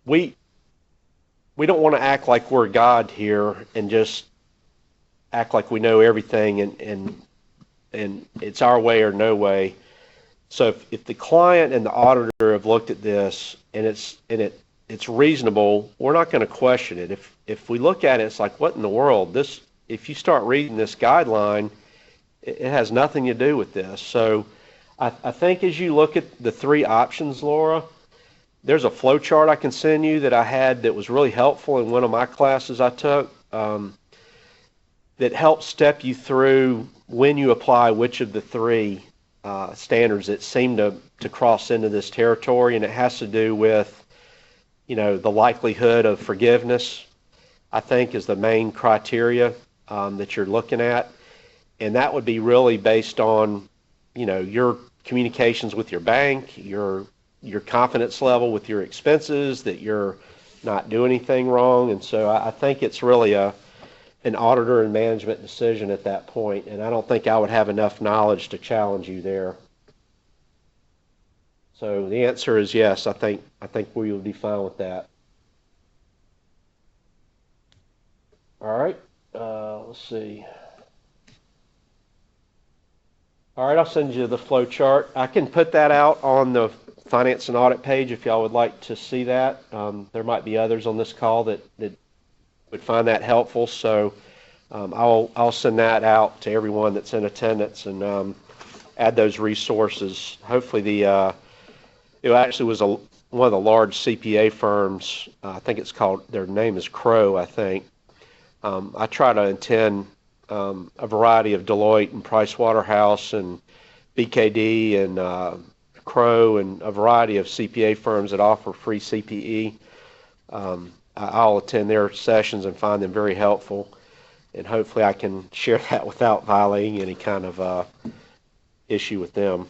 we don't want to act like we're God here and just act like we know everything and it's our way or no way. So if the client and the auditor have looked at this and it's reasonable, we're not going to question it. If we look at it, it's like, what in the world? If you start reading this guideline, it has nothing to do with this. So I think as you look at the three options, Laura, there's a flow chart I can send you that I had that was really helpful in one of my classes I took that helps step you through when you apply which of the three standards that seem to cross into this territory, and it has to do with, the likelihood of forgiveness, I think, is the main criteria. that you're looking at. And that would be really based on, your communications with your bank, your confidence level with your expenses, that you're not doing anything wrong. And so I think it's really an auditor and management decision at that point, and I don't think I would have enough knowledge to challenge you there. So the answer is yes. I think we will be fine with that. All right. Let's see. All right, I'll send you the flow chart. I can put that out on the finance and audit page if y'all would like to see that. There might be others on this call that would find that helpful. So I'll send that out to everyone that's in attendance and add those resources. Hopefully it actually was one of the large CPA firms. I think it's called, their name is Crow, I think. I try to attend a variety of Deloitte and Pricewaterhouse and BKD and Crow and a variety of CPA firms that offer free CPE. I'll attend their sessions and find them very helpful, and hopefully I can share that without violating any kind of issue with them.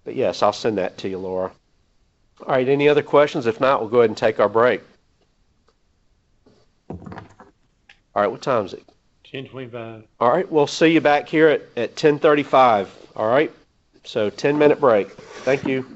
But yes, I'll send that to you, Laura. All right, any other questions? If not, we'll go ahead and take our break. All right, what time is it? 10:25. All right, we'll see you back here at 10:35. All right, so 10-minute break. Thank you.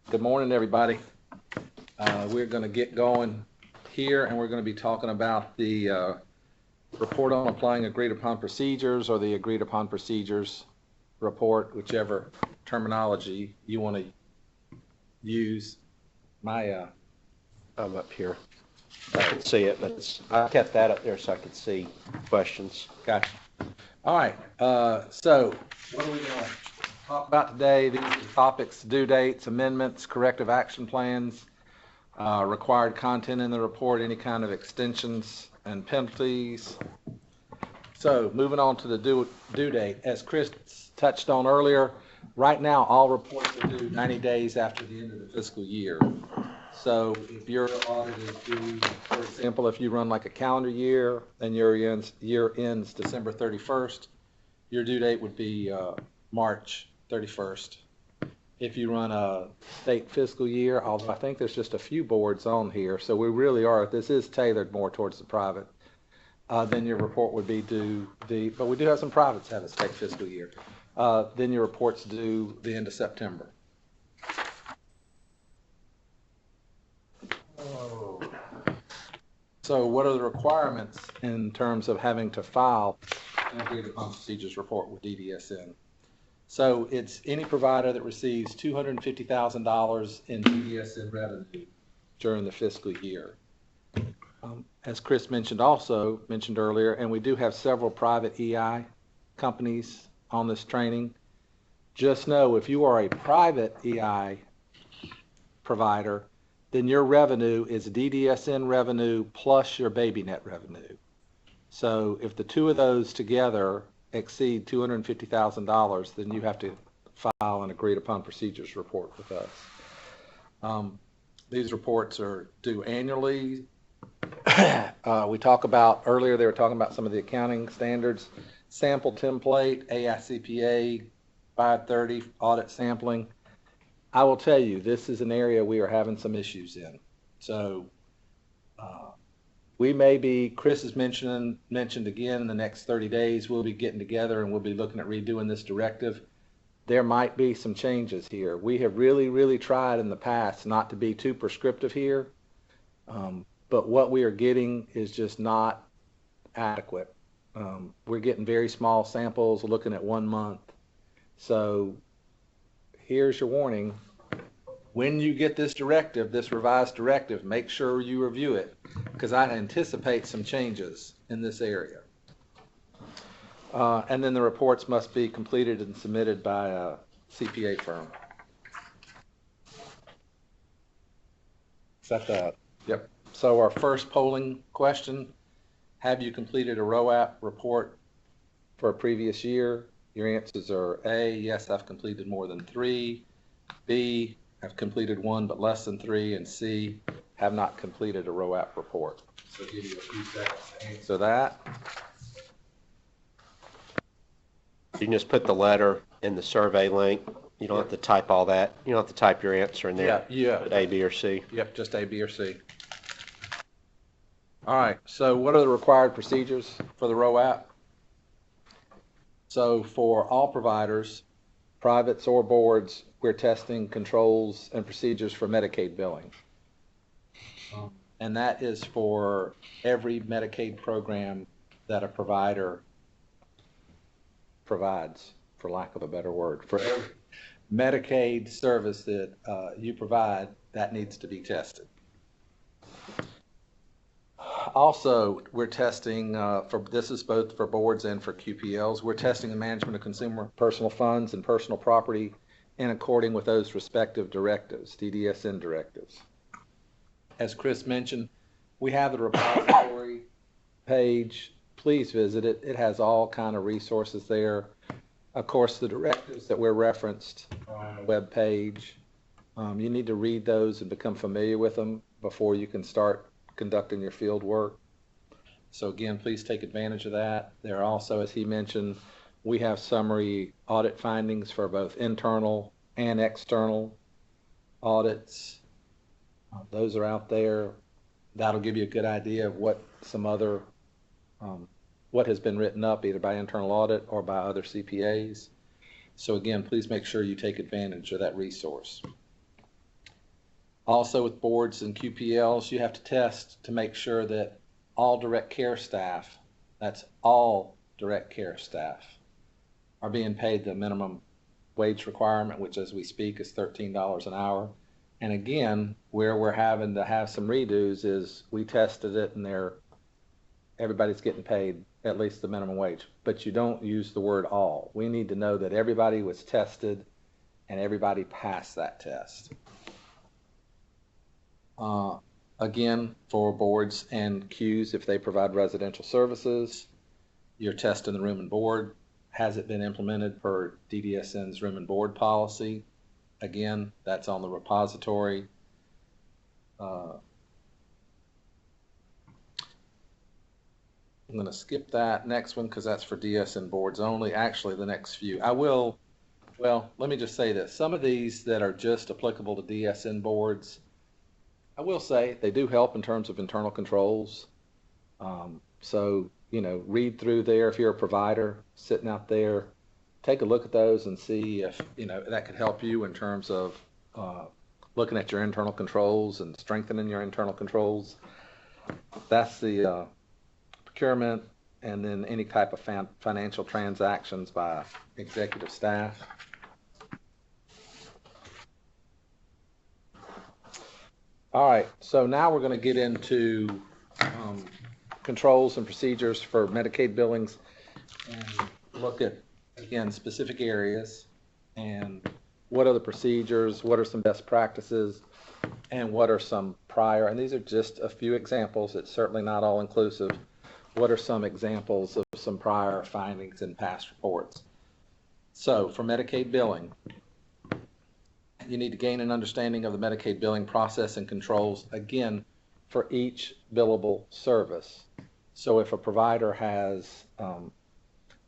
Good morning, everybody. We're going to get going here, and we're going to be talking about the report on applying agreed upon procedures, or the agreed upon procedures report, whichever terminology you want to use. I'm up here. I can see it, but I kept that up there so I could see questions. Gotcha. All right. So what are we going to talk about today? These are the topics: due dates, amendments, corrective action plans, required content in the report, any kind of extensions and penalties. So moving on to the due date, as Chris touched on earlier, right now all reports are due 90 days after the end of the fiscal year. So if your audit is due, for example, if you run like a calendar year and your year ends December 31st, your due date would be March 31st. If you run a state fiscal year, although I think there's just a few boards on here, so we really are, this is tailored more towards the private, then your report would be due but we do have some privates that have a state fiscal year. Then your report's due the end of September. So what are the requirements in terms of having to file an agreed upon procedures report with DDSN? So it's any provider that receives $250,000 in DDSN revenue during the fiscal year. As Chris mentioned earlier, and we do have several private EI companies on this training. Just know if you are a private EI provider, then your revenue is DDSN revenue plus your BabyNet revenue. So if the two of those together exceed $250,000, then you have to file an agreed upon procedures report with us. These reports are due annually. We talk about, earlier they were talking about some of the accounting standards, sample template, AICPA 530, audit sampling. I will tell you, this is an area we are having some issues in. So we may be, Chris has mentioned again, in the next 30 days, we'll be getting together and we'll be looking at redoing this directive. There might be some changes here. We have really tried in the past not to be too prescriptive here, but what we are getting is just not adequate. We're getting very small samples, looking at 1 month. So here's your warning. When you get this directive, this revised directive, make sure you review it, because I anticipate some changes in this area. And then the reports must be completed and submitted by a CPA firm. Is that the, yep. So our first polling question, have you completed a ROAAP report for a previous year? Your answers are A, yes, I've completed more than 3. B, I've completed 1 but less than 3. And C, have not completed a ROAAP report. So I'll give you a few seconds to answer that. You can just put the letter in the survey link. You don't have to type all that. You don't have to type your answer in there. Yeah. Put A, B, or C. Yep, just A, B, or C. All right, so what are the required procedures for the ROAAP? So for all providers, privates or boards, we're testing controls and procedures for Medicaid billing. And that is for every Medicaid program that a provider provides, for lack of a better word. For every Medicaid service that you provide, that needs to be tested. Also, we're testing, this is both for boards and for QPLs, we're testing the management of consumer personal funds and personal property in according with those respective directives, DDSN directives. As Chris mentioned, we have the repository page. Please visit it. It has all kind of resources there. Of course, the directives that were referenced on the web page, you need to read those and become familiar with them before you can start conducting your field work. So again, please take advantage of that. There are also, as he mentioned, we have summary audit findings for both internal and external audits. Those are out there. That'll give you a good idea of what some other, what has been written up either by internal audit or by other CPAs. So again, please make sure you take advantage of that resource. Also with boards and QPLs, you have to test to make sure that all direct care staff, that's all direct care staff, are being paid the minimum wage requirement, which as we speak is $13 an hour. And again, where we're having to have some redos is we tested it and everybody's getting paid at least the minimum wage, but you don't use the word all. We need to know that everybody was tested and everybody passed that test. Again, for boards and queues, if they provide residential services, you're testing the room and board. Has it been implemented per DDSN's room and board policy? Again, that's on the repository. I'm going to skip that next one because that's for DSN boards only. Actually, the next few. Well, let me just say this. Some of these that are just applicable to DSN boards, I will say they do help in terms of internal controls. So, read through there if you're a provider sitting out there. Take a look at those and see if, that could help you in terms of looking at your internal controls and strengthening your internal controls. That's the procurement, and then any type of financial transactions by executive staff. All right, so now we're going to get into controls and procedures for Medicaid billings and look at, again, specific areas and what are the procedures, what are some best practices, and what are some prior, and these are just a few examples, it's certainly not all inclusive. What are some examples of some prior findings in past reports? So for Medicaid billing, you need to gain an understanding of the Medicaid billing process and controls, again, for each billable service. So if a provider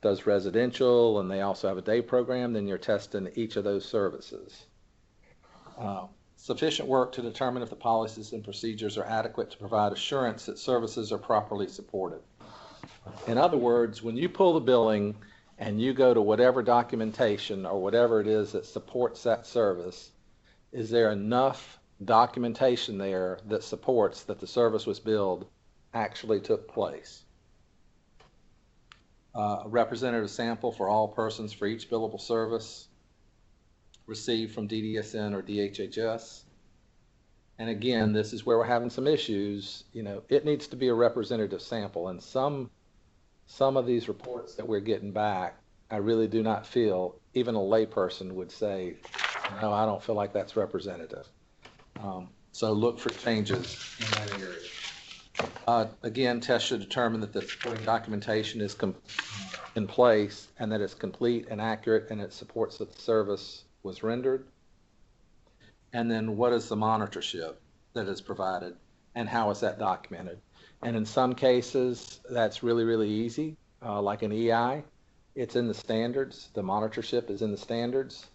does residential and they also have a day program, then you're testing each of those services. Sufficient work to determine if the policies and procedures are adequate to provide assurance that services are properly supported. In other words, when you pull the billing and you go to whatever documentation or whatever it is that supports that service, is there enough documentation there that supports that the service was billed actually took place? A representative sample for all persons for each billable service received from DDSN or DHHS. And again, this is where we're having some issues. It needs to be a representative sample, and some of these reports that we're getting back, I really do not feel, even a layperson would say, no, I don't feel like that's representative. So look for changes in that area. Again, tests should determine that the supporting documentation is in place and that it's complete and accurate and it supports that the service was rendered. And then what is the monitorship that is provided and how is that documented? And in some cases, that's really, really easy, like an EI. It's in the standards. The monitorship is in the standards.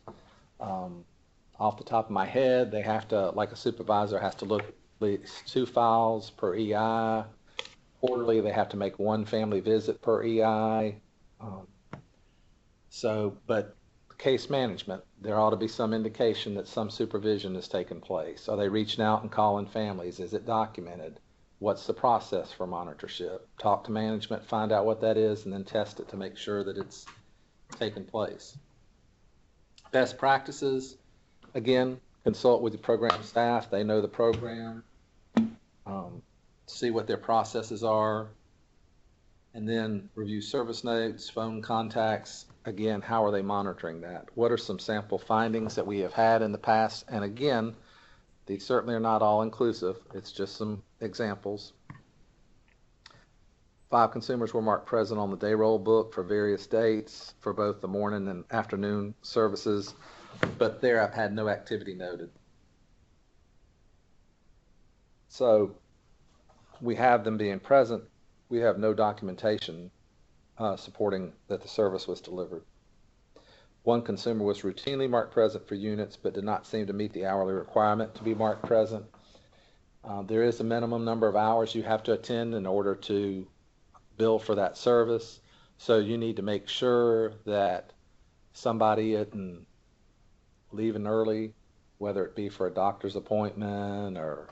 Off the top of my head, they have to, like a supervisor has to look at at least 2 files per EI. Quarterly, they have to make 1 family visit per EI. But case management, there ought to be some indication that some supervision has taken place. Are they reaching out and calling families? Is it documented? What's the process for monitorship? Talk to management, find out what that is, and then test it to make sure that it's taken place. Best practices, again, consult with the program staff. They know the program. See what their processes are. And then review service notes, phone contacts. Again, how are they monitoring that? What are some sample findings that we have had in the past? And again, these certainly are not all inclusive. It's just some examples. 5 consumers were marked present on the day roll book for various dates for both the morning and afternoon services, but there I've had no activity noted. So we have them being present. We have no documentation supporting that the service was delivered. 1 consumer was routinely marked present for units, but did not seem to meet the hourly requirement to be marked present. There is a minimum number of hours you have to attend in order to bill for that service. So you need to make sure that somebody isn't leaving early whether it be for a doctor's appointment or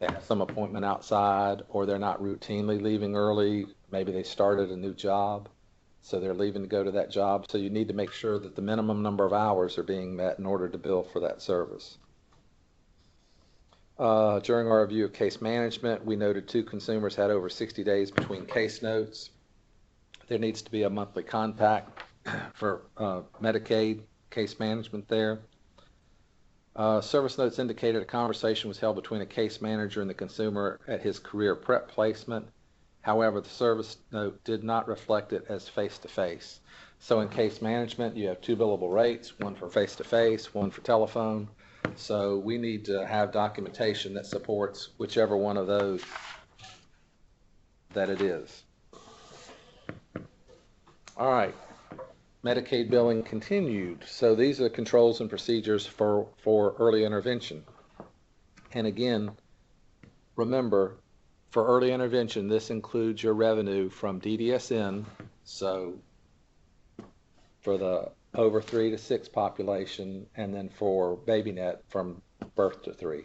they have some appointment outside, or they're not routinely leaving early. Maybe they started a new job, so they're leaving to go to that job. So you need to make sure that the minimum number of hours are being met in order to bill for that service. During our review of case management, we noted 2 consumers had over 60 days between case notes. There needs to be a monthly contact for Medicaid case management there. Service notes indicated a conversation was held between a case manager and the consumer at his career prep placement. However, the service note did not reflect it as face-to-face. So in case management, you have 2 billable rates, one for face-to-face, one for telephone. So we need to have documentation that supports whichever one of those that it is. All right. Medicaid billing continued. So these are controls and procedures for early intervention. And again, remember, for early intervention, this includes your revenue from DDSN. So for the over 3 to 6 population, and then for BabyNet from birth to 3.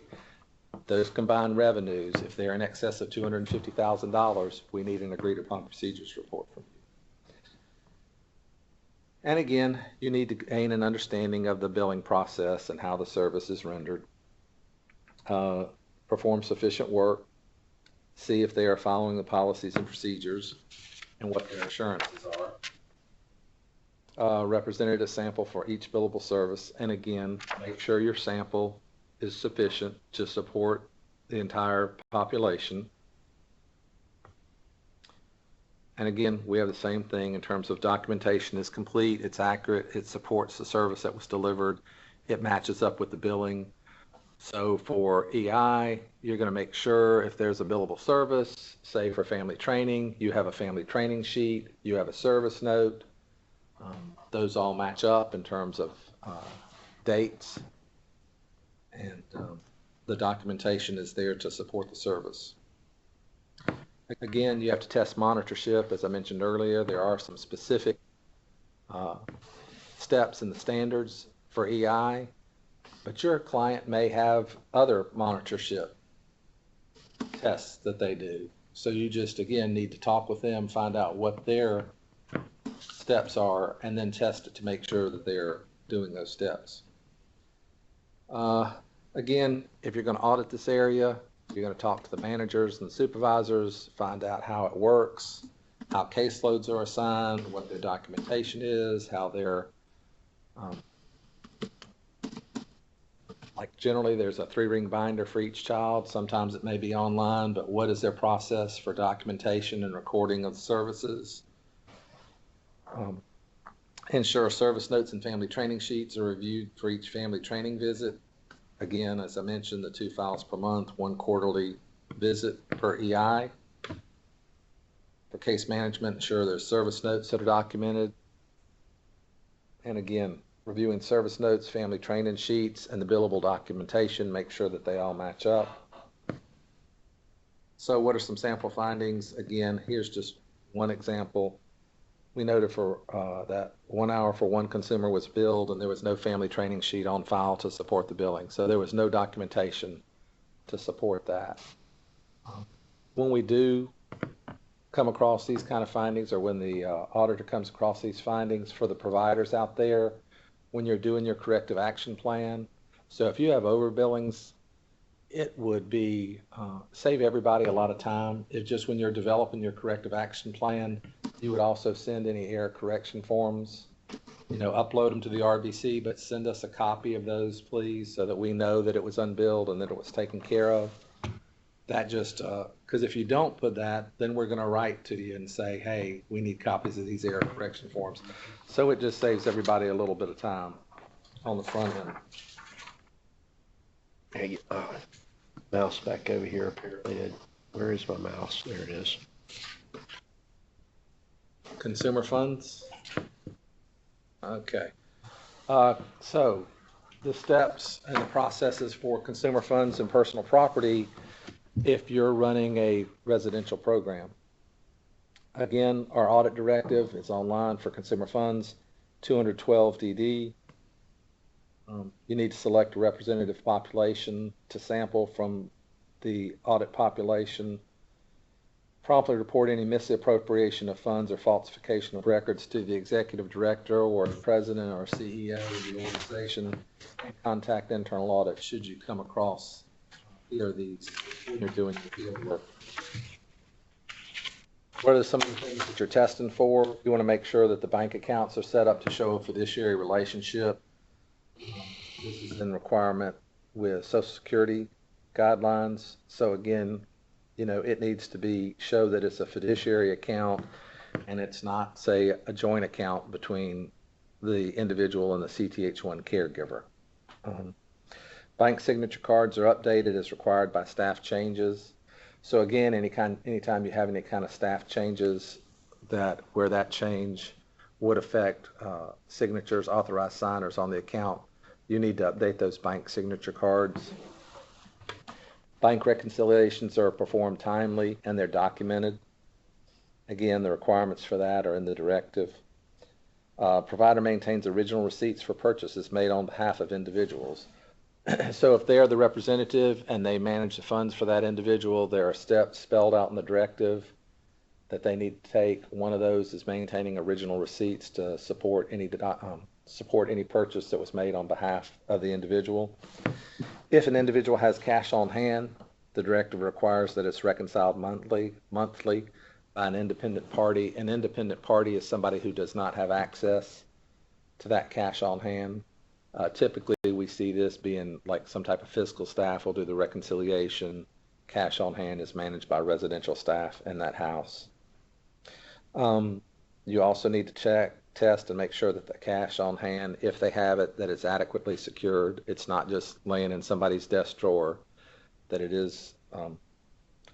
Those combined revenues, if they're in excess of $250,000, we need an agreed upon procedures report from you. And again, you need to gain an understanding of the billing process and how the service is rendered. Perform sufficient work. See if they are following the policies and procedures and what their assurances are. Represented a sample for each billable service. And again, make sure your sample is sufficient to support the entire population. And again, we have the same thing in terms of documentation is complete, it's accurate, it supports the service that was delivered, it matches up with the billing. So for EI, you're going to make sure if there's a billable service, say for family training, you have a family training sheet, you have a service note. Those all match up in terms of dates, and the documentation is there to support the service. Again, you have to test monitorship. As I mentioned earlier, there are some specific steps in the standards for EI, but your client may have other monitorship tests that they do. So you just, again, need to talk with them, find out what their steps are, and then test it to make sure that they're doing those steps. Again, if you're going to audit this area, you're going to talk to the managers and the supervisors, find out how it works, how caseloads are assigned, what their documentation is, how they're, like generally there's a 3-ring binder for each child. Sometimes it may be online, but what is their process for documentation and recording of the services? Ensure service notes and family training sheets are reviewed for each family training visit. Again, as I mentioned, the 2 files per month, 1 quarterly visit per EI. For case management, ensure there's service notes that are documented. And again, reviewing service notes, family training sheets, and the billable documentation, make sure that they all match up. So what are some sample findings? Again, here's just one example. We noted for that 1 hour for 1 consumer was billed, and there was no family training sheet on file to support the billing. So there was no documentation to support that. When we do come across these kind of findings, or when the auditor comes across these findings for the providers out there, when you're doing your corrective action plan, so if you have overbillings, it would be save everybody a lot of time. If just when you're developing your corrective action plan, you would also send any error correction forms, upload them to the RBC, but send us a copy of those, please, so that we know that it was unbilled and that it was taken care of. That just, because if you don't put that, then we're going to write to you and say, hey, we need copies of these error correction forms. So it just saves everybody a little bit of time on the front end. Hey, mouse back over here apparently. Where is my mouse? There it is. Consumer funds. Okay. So the steps and the processes for consumer funds and personal property if you're running a residential program. Again, our audit directive is online for consumer funds, 212 DD. You need to select a representative population to sample from the audit population. Promptly report any misappropriation of funds or falsification of records to the executive director or the president or CEO of the organization. And contact internal audit should you come across either of these when you're doing your field work. What are some of the things that you're testing for? You want to make sure that the bank accounts are set up to show a fiduciary relationship. This is in requirement with Social Security guidelines. So again, it needs to show that it's a fiduciary account and it's not, say, a joint account between the individual and the CTH1 caregiver. Bank signature cards are updated as required by staff changes. So again, anytime you have any kind of staff changes where that change would affect signatures, authorized signers on the account, you need to update those bank signature cards. Bank reconciliations are performed timely and they're documented. Again, the requirements for that are in the directive. Provider maintains original receipts for purchases made on behalf of individuals. So if they are the representative and they manage the funds for that individual, there are steps spelled out in the directive that they need to take. One of those is maintaining original receipts to support any purchase that was made on behalf of the individual. If an individual has cash on hand, the directive requires that it's reconciled monthly by an independent party. An independent party is somebody who does not have access to that cash on hand. Typically, we see this being like some type of fiscal staff will do the reconciliation. Cash on hand is managed by residential staff in that house. You also need to test and make sure that the cash on hand, if they have it, that it's adequately secured. It's not just laying in somebody's desk drawer, that it is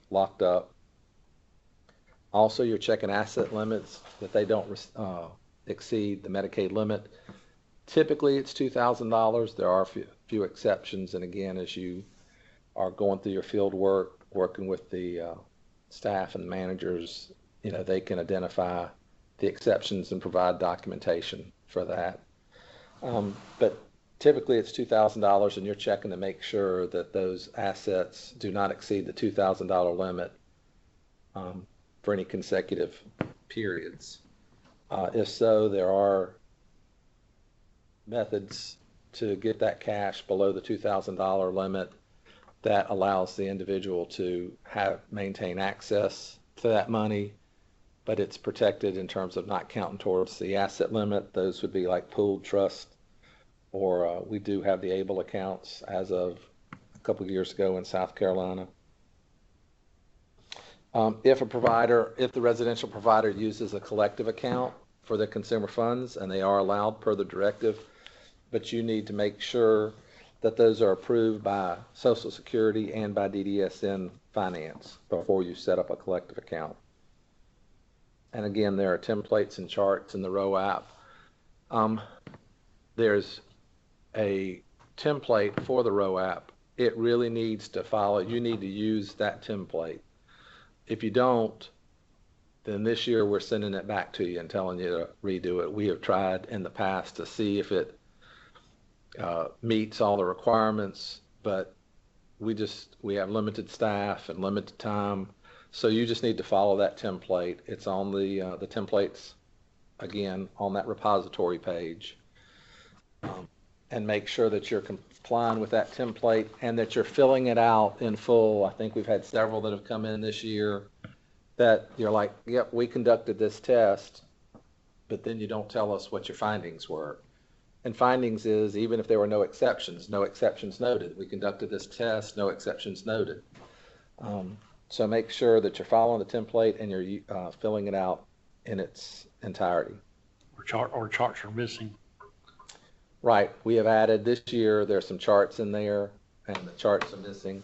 locked up. Also, you're checking asset limits, that they don't exceed the Medicaid limit. Typically, it's $2,000. There are a few exceptions, and again, as you are going through your field work, working with the staff and managers, they can identify the exceptions and provide documentation for that. But typically it's $2,000 and you're checking to make sure that those assets do not exceed the $2,000 limit for any consecutive periods. If so, there are methods to get that cash below the $2,000 limit that allows the individual to maintain access to that money, but it's protected in terms of not counting towards the asset limit. Those would be like pooled trust, or we do have the ABLE accounts as of a couple of years ago in South Carolina. If the residential provider uses a collective account for their consumer funds, and they are allowed per the directive, but you need to make sure that those are approved by Social Security and by DDSN Finance before you set up a collective account. And again, there are templates and charts in the ROAAP. There's a template for the ROAAP. It really needs to follow. You need to use that template. If you don't, then this year we're sending it back to you and telling you to redo it. We have tried in the past to see if it meets all the requirements, but we have limited staff and limited time. So you just need to follow that template. It's on the templates, again, on that repository page. And make sure that you're complying with that template and that you're filling it out in full. I think we've had several that have come in this year that you're like, yep, we conducted this test, but then you don't tell us what your findings were. And findings is, even if there were no exceptions noted. We conducted this test, no exceptions noted. So make sure that you're following the template and you're filling it out in its entirety. Or charts are missing. Right. We have added this year, there's some charts in there, and the charts are missing.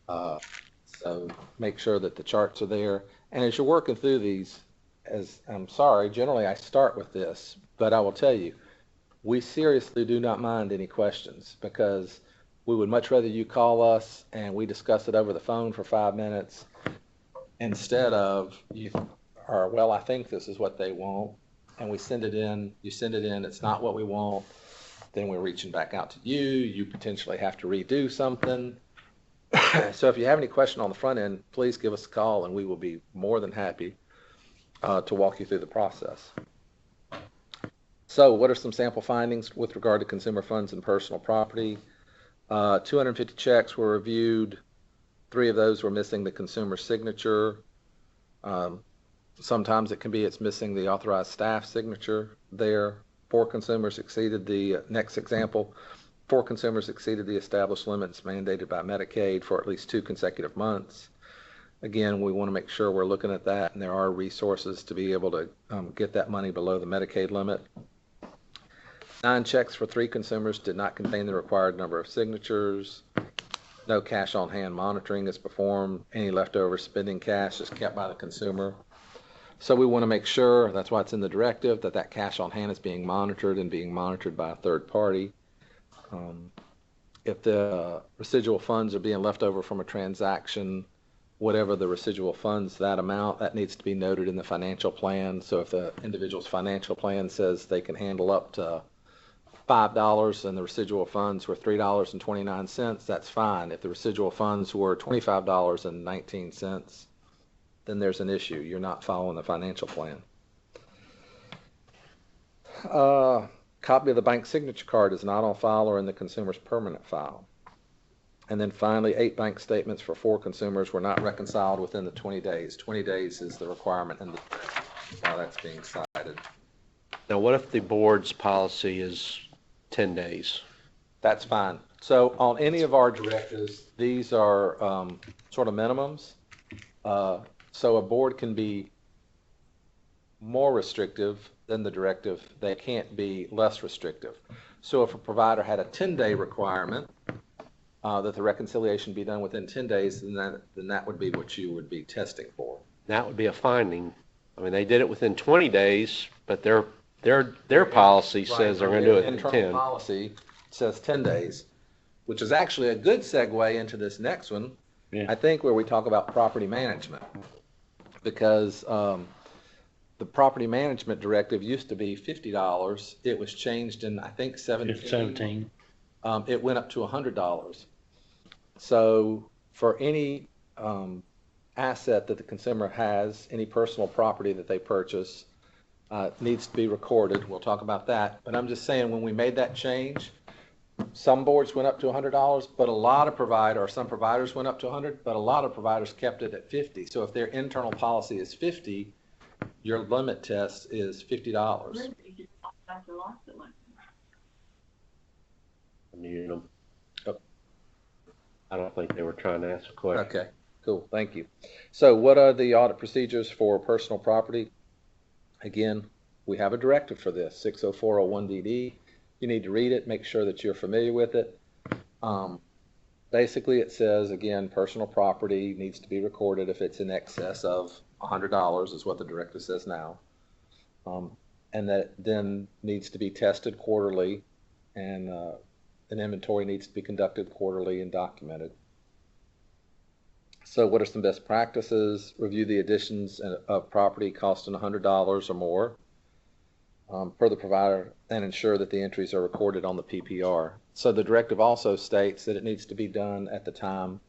So make sure that the charts are there. And as you're working through these, generally I start with this, but I will tell you, we seriously do not mind any questions, because we would much rather you call us and we discuss it over the phone for 5 minutes instead of I think this is what they want, and we send it in, you send it in, it's not what we want. then we're reaching back out to you. You potentially have to redo something. So if you have any question on the front end, please give us a call and we will be more than happy to walk you through the process. So what are some sample findings with regard to consumer funds and personal property? 250 checks were reviewed. 3 of those were missing the consumer signature. Sometimes it can be it's missing the authorized staff signature there. 4 consumers exceeded the next example. 4 consumers exceeded the established limits mandated by Medicaid for at least 2 consecutive months. Again, we want to make sure we're looking at that, and there are resources to be able to get that money below the Medicaid limit. 9 checks for 3 consumers did not contain the required number of signatures. No cash on hand monitoring is performed. Any leftover spending cash is kept by the consumer. So we want to make sure, that's why it's in the directive, that that cash on hand is being monitored and being monitored by a third party. If the residual funds are being left over from a transaction, whatever the residual funds, that amount, that needs to be noted in the financial plan. So if the individual's financial plan says they can handle up to $5 and the residual funds were $3.29, that's fine. If the residual funds were $25.19, then there's an issue. You're not following the financial plan. Copy of the bank signature card is not on file or in the consumer's permanent file. And then finally, 8 bank statements for 4 consumers were not reconciled within the 20 days. 20 days is the requirement and while that's being cited. Now, what if the board's policy is 10 days? That's fine. So on any of our directives, these are sort of minimums. So a board can be more restrictive than the directive. They can't be less restrictive. So if a provider had a 10-day requirement that the reconciliation be done within 10 days, then that would be what you would be testing for. That would be a finding. I mean, they did it within 20 days, but their policy says they're going to do it in 10. Internal policy says 10 days, which is actually a good segue into this next one, I think, where we talk about property management. Because the property management directive used to be $50. It was changed in, I think, 17. It went up to $100. So for any asset that the consumer has, any personal property that they purchase, needs to be recorded. We'll talk about that. But I'm just saying, when we made that change, some boards went up to $100, but a lot of providers, some providers went up to $100, but a lot of providers kept it at $50. So if their internal policy is $50, your limit test is $50. I don't think they were trying to ask a question. Okay, cool. Thank you. So what are the audit procedures for personal property? Again, we have a directive for this, 60401DD. You need to read it, make sure that you're familiar with it. Basically, it says, again, personal property needs to be recorded if it's in excess of $100, is what the directive says now. And that then needs to be tested quarterly, and an inventory needs to be conducted quarterly and documented. So what are some best practices? Review the additions of property costing $100 or more per the provider, and ensure that the entries are recorded on the PPR. So the directive also states that it needs to be done at the time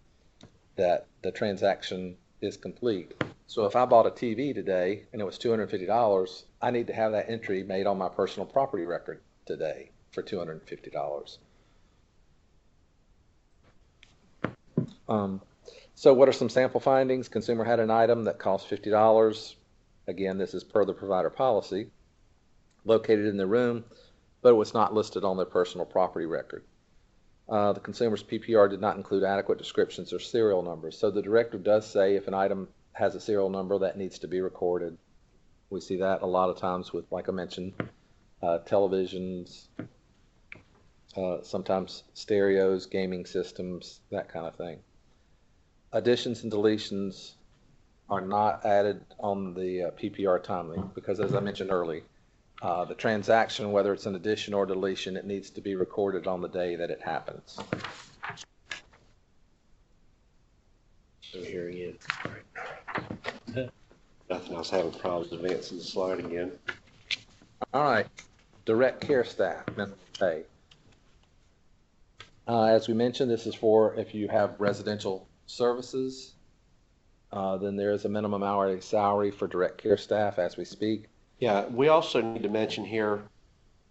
that the transaction is complete. So if I bought a TV today and it was $250, I need to have that entry made on my personal property record today for $250. So what are some sample findings? Consumer had an item that cost $50. Again, this is per the provider policy, located in the room, but it was not listed on their personal property record. The consumer's PPR did not include adequate descriptions or serial numbers. So the directive does say if an item has a serial number, that needs to be recorded. We see that a lot of times with, like I mentioned, televisions, sometimes stereos, gaming systems, that kind of thing. Additions and deletions are not added on the PPR timely because, as I mentioned earlier, the transaction, whether it's an addition or deletion, it needs to be recorded on the day that it happens. So here again. Nothing else having problems advancing the slide again. All right. Direct care staff, minimum pay. As we mentioned, this is for if you have residential services, then there is a minimum hourly salary for direct care staff as we speak. Yeah, we also need to mention here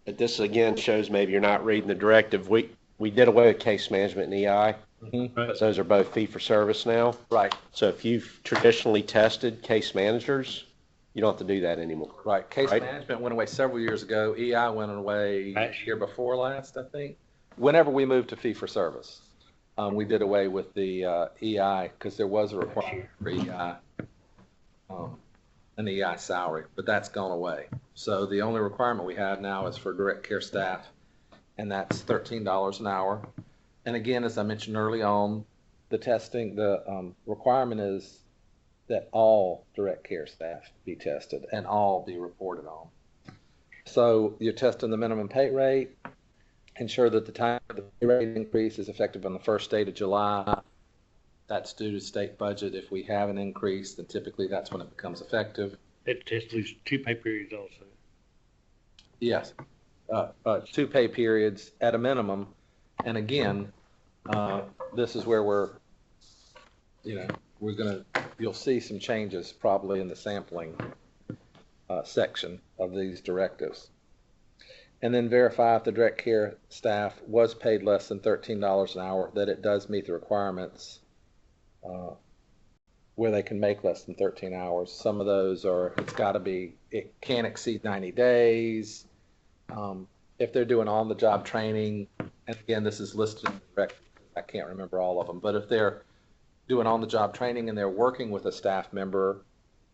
that this again shows maybe you're not reading the directive. We did away with case management and EI. Right. Those are both fee for service now. Right. So if you've traditionally tested case managers, you don't have to do that anymore. Right. Case Right. management went away several years ago. EI went away Last year before last, I think. Whenever we moved to fee for service, we did away with the EI because there was a requirement for EI, an EI salary, but that's gone away. So the only requirement we have now is for direct care staff, and that's $13 an hour. And again, as I mentioned early on, the testing, the requirement is that all direct care staff be tested and all be reported on. So you're testing the minimum pay rate, ensure that the time of the pay rate increase is effective on the first day of July. That's due to state budget. If we have an increase, then typically that's when it becomes effective. It tests these 2 pay periods also. Yes, 2 pay periods at a minimum. And again, this is where you'll see some changes probably in the sampling section of these directives. And then verify if the direct care staff was paid less than $13 an hour, that it does meet the requirements where they can make less than 13 hours. Some of those are, it can't exceed 90 days. If they're doing on-the-job training, and again, this is listed in the directive, I can't remember all of them, but if they're doing on-the-job training and they're working with a staff member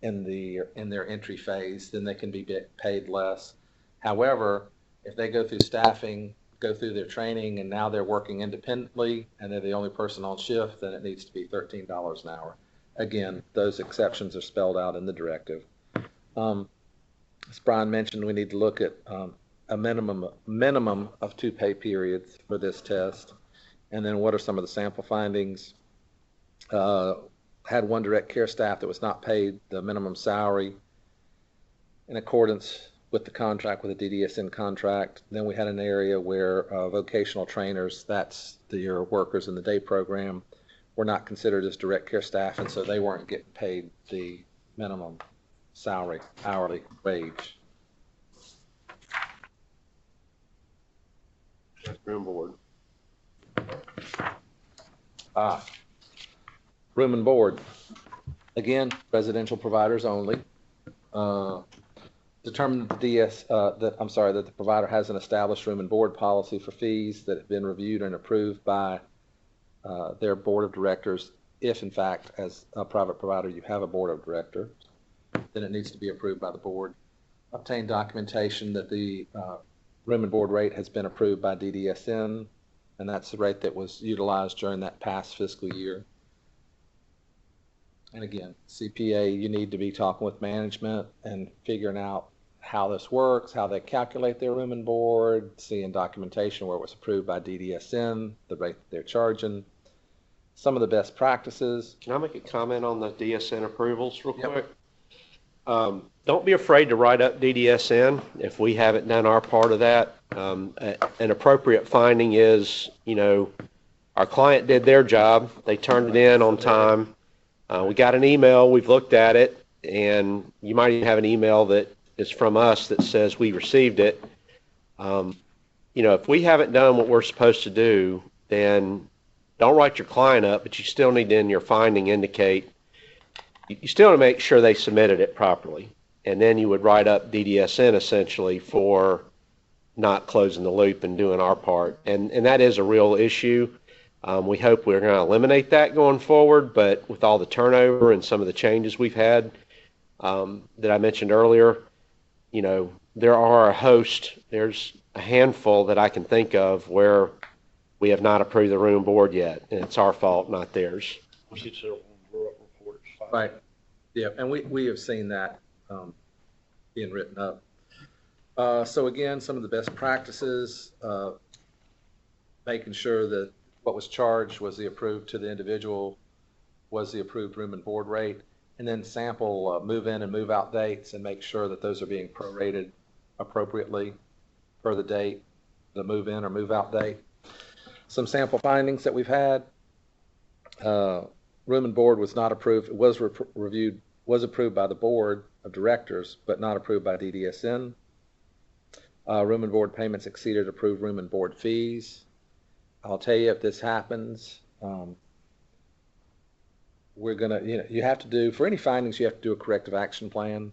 in their entry phase, then they can be paid less. However, if they go through staffing, go through their training, and now they're working independently and they're the only person on shift, then it needs to be $13 an hour. Again, those exceptions are spelled out in the directive. As Brian mentioned, we need to look at a minimum of 2 pay periods for this test. And then what are some of the sample findings? Had one direct care staff that was not paid the minimum salary in accordance with the contract, with the DDSN contract. Then we had an area where vocational trainers, that's your workers in the day program, were not considered as direct care staff, and so they weren't getting paid the minimum salary, hourly wage. Room board. Room and board. Again, residential providers only. Determine that the provider has an established room and board policy for fees that have been reviewed and approved by their board of directors. If in fact, as a private provider, you have a board of directors, then it needs to be approved by the board. Obtain documentation that the room and board rate has been approved by DDSN, and that's the rate that was utilized during that past fiscal year. And again, CPA, you need to be talking with management and figuring out how this works, how they calculate their room and board, seeing documentation where it was approved by DDSN, the rate that they're charging, some of the best practices. Can I make a comment on the DSN approvals real quick? Don't be afraid to write up DDSN if we haven't done our part of that. An appropriate finding is, our client did their job. They turned it in on time. We got an email. We've looked at it, and you might even have an email that is from us that says we received it. If we haven't done what we're supposed to do, then don't write your client up, but you still need to, in your finding, indicate you still want to make sure they submitted it properly. And then you would write up DDSN essentially for not closing the loop and doing our part. And that is a real issue. We hope we're going to eliminate that going forward, but with all the turnover and some of the changes we've had that I mentioned earlier, there are a host, there's a handful that I can think of where we have not approved the room board yet, and it's our fault, not theirs. Right. Yeah, and we have seen that being written up. So again, some of the best practices, making sure that what was charged was the approved to the individual, was the approved room and board rate, and then sample move in and move out dates and make sure that those are being prorated appropriately per the date, the move in or move out date. Some sample findings that we've had. Room and board was not approved. It was reviewed, was approved by the board of directors, but not approved by DDSN. Room and board payments exceeded approved room and board fees. I'll tell you, if this happens, we're gonna, you have to do, for any findings, you have to do a corrective action plan.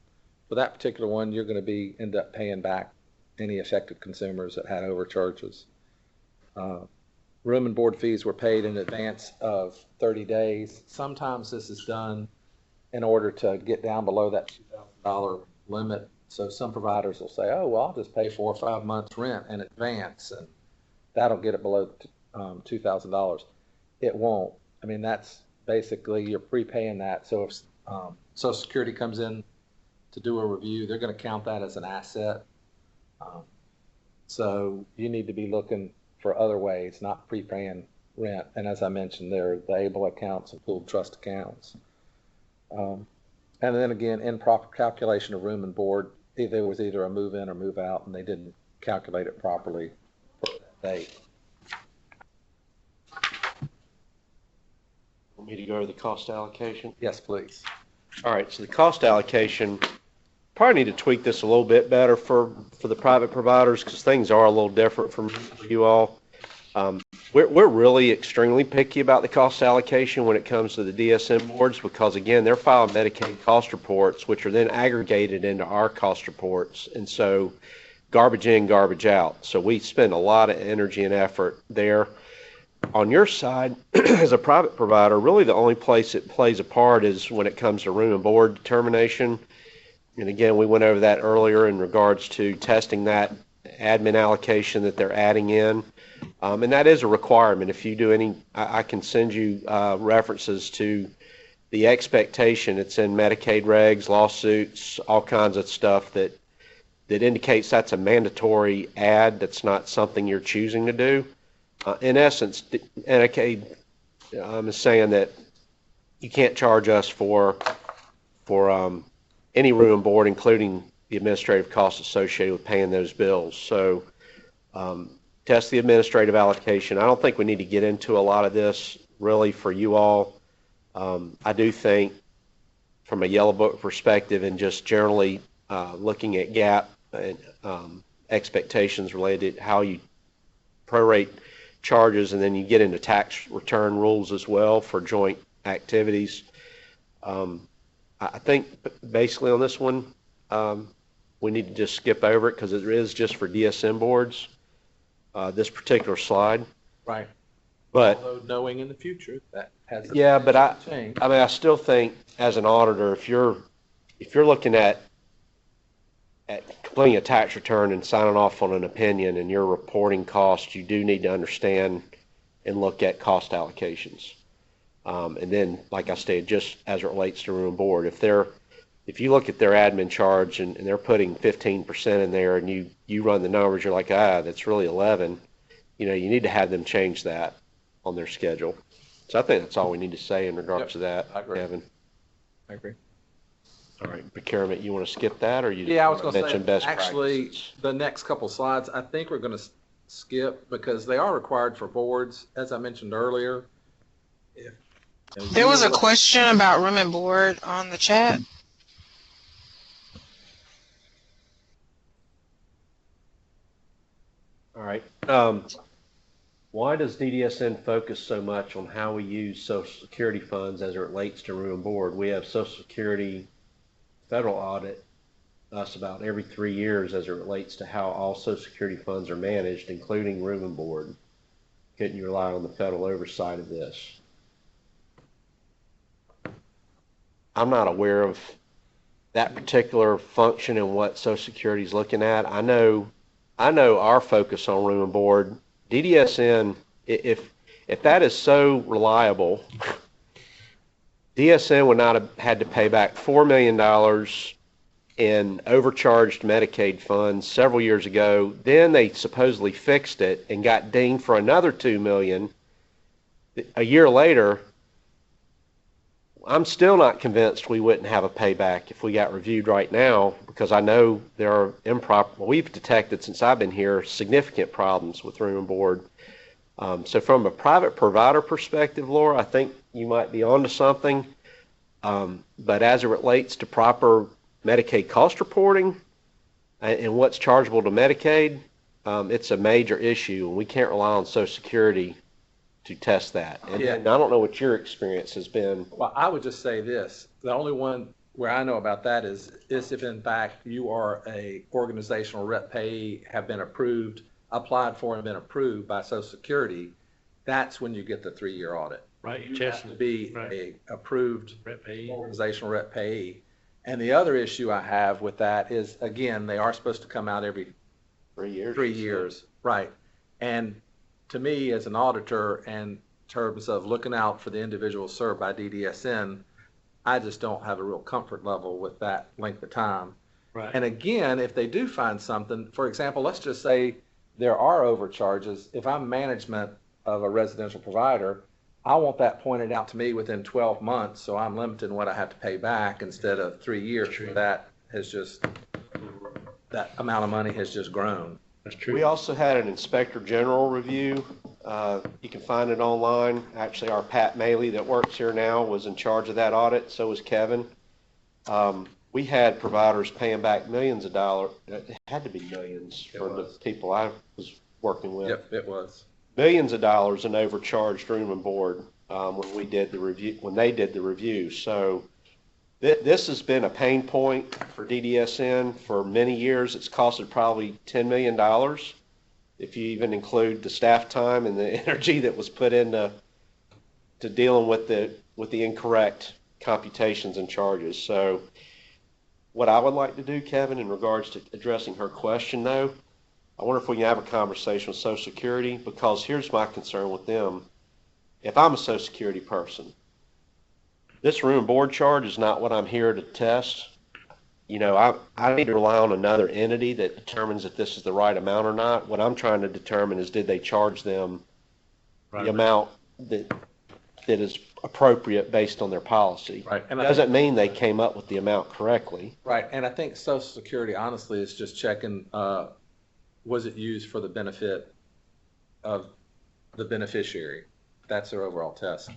For that particular one, you're gonna end up paying back any affected consumers that had overcharges. Room and board fees were paid in advance of 30 days. Sometimes this is done in order to get down below that $2,000 limit. So some providers will say, oh, well, I'll just pay 4 or 5 months rent in advance, and that'll get it below $2,000. It won't. I mean, that's basically, you're prepaying that. So if Social Security comes in to do a review, they're going to count that as an asset. So you need to be looking for other ways, not prepaying rent. And as I mentioned, there are the ABLE accounts and pooled trust accounts. And then again, improper calculation of room and board. There was either a move in or move out, and they didn't calculate it properly for that date. Want me to go over the cost allocation? Yes, please. All right, so the cost allocation, probably need to tweak this a little bit better for the private providers, because things are a little different from you all. We're really extremely picky about the cost allocation when it comes to the DSM boards, because again, they're filing Medicaid cost reports, which are then aggregated into our cost reports. And so garbage in, garbage out. So we spend a lot of energy and effort there. On your side, as a private provider, really the only place it plays a part is when it comes to room and board determination. And again, we went over that earlier in regards to testing that admin allocation that they're adding in. And that is a requirement. If you do any, I can send you references to the expectation. It's in Medicaid regs, lawsuits, all kinds of stuff that indicates that's a mandatory add. That's not something you're choosing to do. In essence, Medicaid is saying that you can't charge us for any room and board, including the administrative costs associated with paying those bills. So test the administrative allocation. I don't think we need to get into a lot of this really for you all. I do think from a yellow book perspective and just generally looking at gap and expectations related to how you prorate charges, and then you get into tax return rules as well for joint activities. I think basically on this one, we need to just skip over it because it is just for DSM boards, this particular slide. Right. But although knowing in the future that has but change. I mean, I still think as an auditor, if you're looking at completing a tax return and signing off on an opinion and you're reporting costs, you do need to understand and look at cost allocations. And then, like I stated, just as it relates to room and board, if you look at their admin charge and they're putting 15% in there and you run the numbers, you're like, that's really 11. You need to have them change that on their schedule. So I think that's all we need to say in regards to that, Kevin. I agree. All right, procurement, you want to skip that, or you I was going to mention say, best actually, practices? the next couple slides, I think we're going to skip because they are required for boards, as I mentioned earlier. There was a question about room and board on the chat. All right. Why does DDSN focus so much on how we use Social Security funds as it relates to room and board? We have Social Security federal audit us about every 3 years as it relates to how all Social Security funds are managed, including room and board. Couldn't you rely on the federal oversight of this? I'm not aware of that particular function and what Social Security is looking at. I know our focus on room and board. DDSN, if that is so reliable, DSN would not have had to pay back $4 million in overcharged Medicaid funds several years ago. Then they supposedly fixed it and got dinged for another $2 million a year later. I'm still not convinced we wouldn't have a payback if we got reviewed right now, because I know there are we've detected since I've been here significant problems with room and board. So from a private provider perspective, Laura, I think you might be onto something. But as it relates to proper Medicaid cost reporting and what's chargeable to Medicaid, it's a major issue, and we can't rely on Social Security to test that. And Yeah. I don't know what your experience has been. Well, I would just say this, the only one where I know about that is if in fact you are a organizational rep payee, have been approved, applied for and been approved by Social Security, that's when you get the 3-year audit. Right, You Chester. have to be Right. a approved Rep pay. organizational rep payee. And the other issue I have with that is, again, they are supposed to come out every 3 years. 3 years, right. And to me, as an auditor, and in terms of looking out for the individuals served by DDSN, I just don't have a real comfort level with that length of time. Right. And again, if they do find something, for example, let's just say there are overcharges. If I'm management of a residential provider, I want that pointed out to me within 12 months, so I'm limited in what I have to pay back instead of 3 years. True. That amount of money has just grown. That's true. We also had an inspector general review. You can find it online. Actually, our Pat Maley that works here now was in charge of that audit. So was Kevin. We had providers paying back millions of dollars. It had to be millions It for the was. people I was working with. Yep, it was. Millions of dollars in overcharged room and board when we did the review. When they did the review. So this has been a pain point for DDSN for many years. It's costed probably $10 million if you even include the staff time and the energy that was put into dealing with the incorrect computations and charges. So what I would like to do, Kevin, in regards to addressing her question, though, I wonder if we can have a conversation with Social Security, because here's my concern with them. If I'm a Social Security person, this room and board charge is not what I'm here to test. You know, I need to rely on another entity that determines if this is the right amount or not. What I'm trying to determine is, did they charge them Right. the amount that is appropriate based on their policy? Right. And Doesn't mean they came up with the amount correctly. Right, and I think Social Security, honestly, is just checking, was it used for the benefit of the beneficiary? That's their overall test.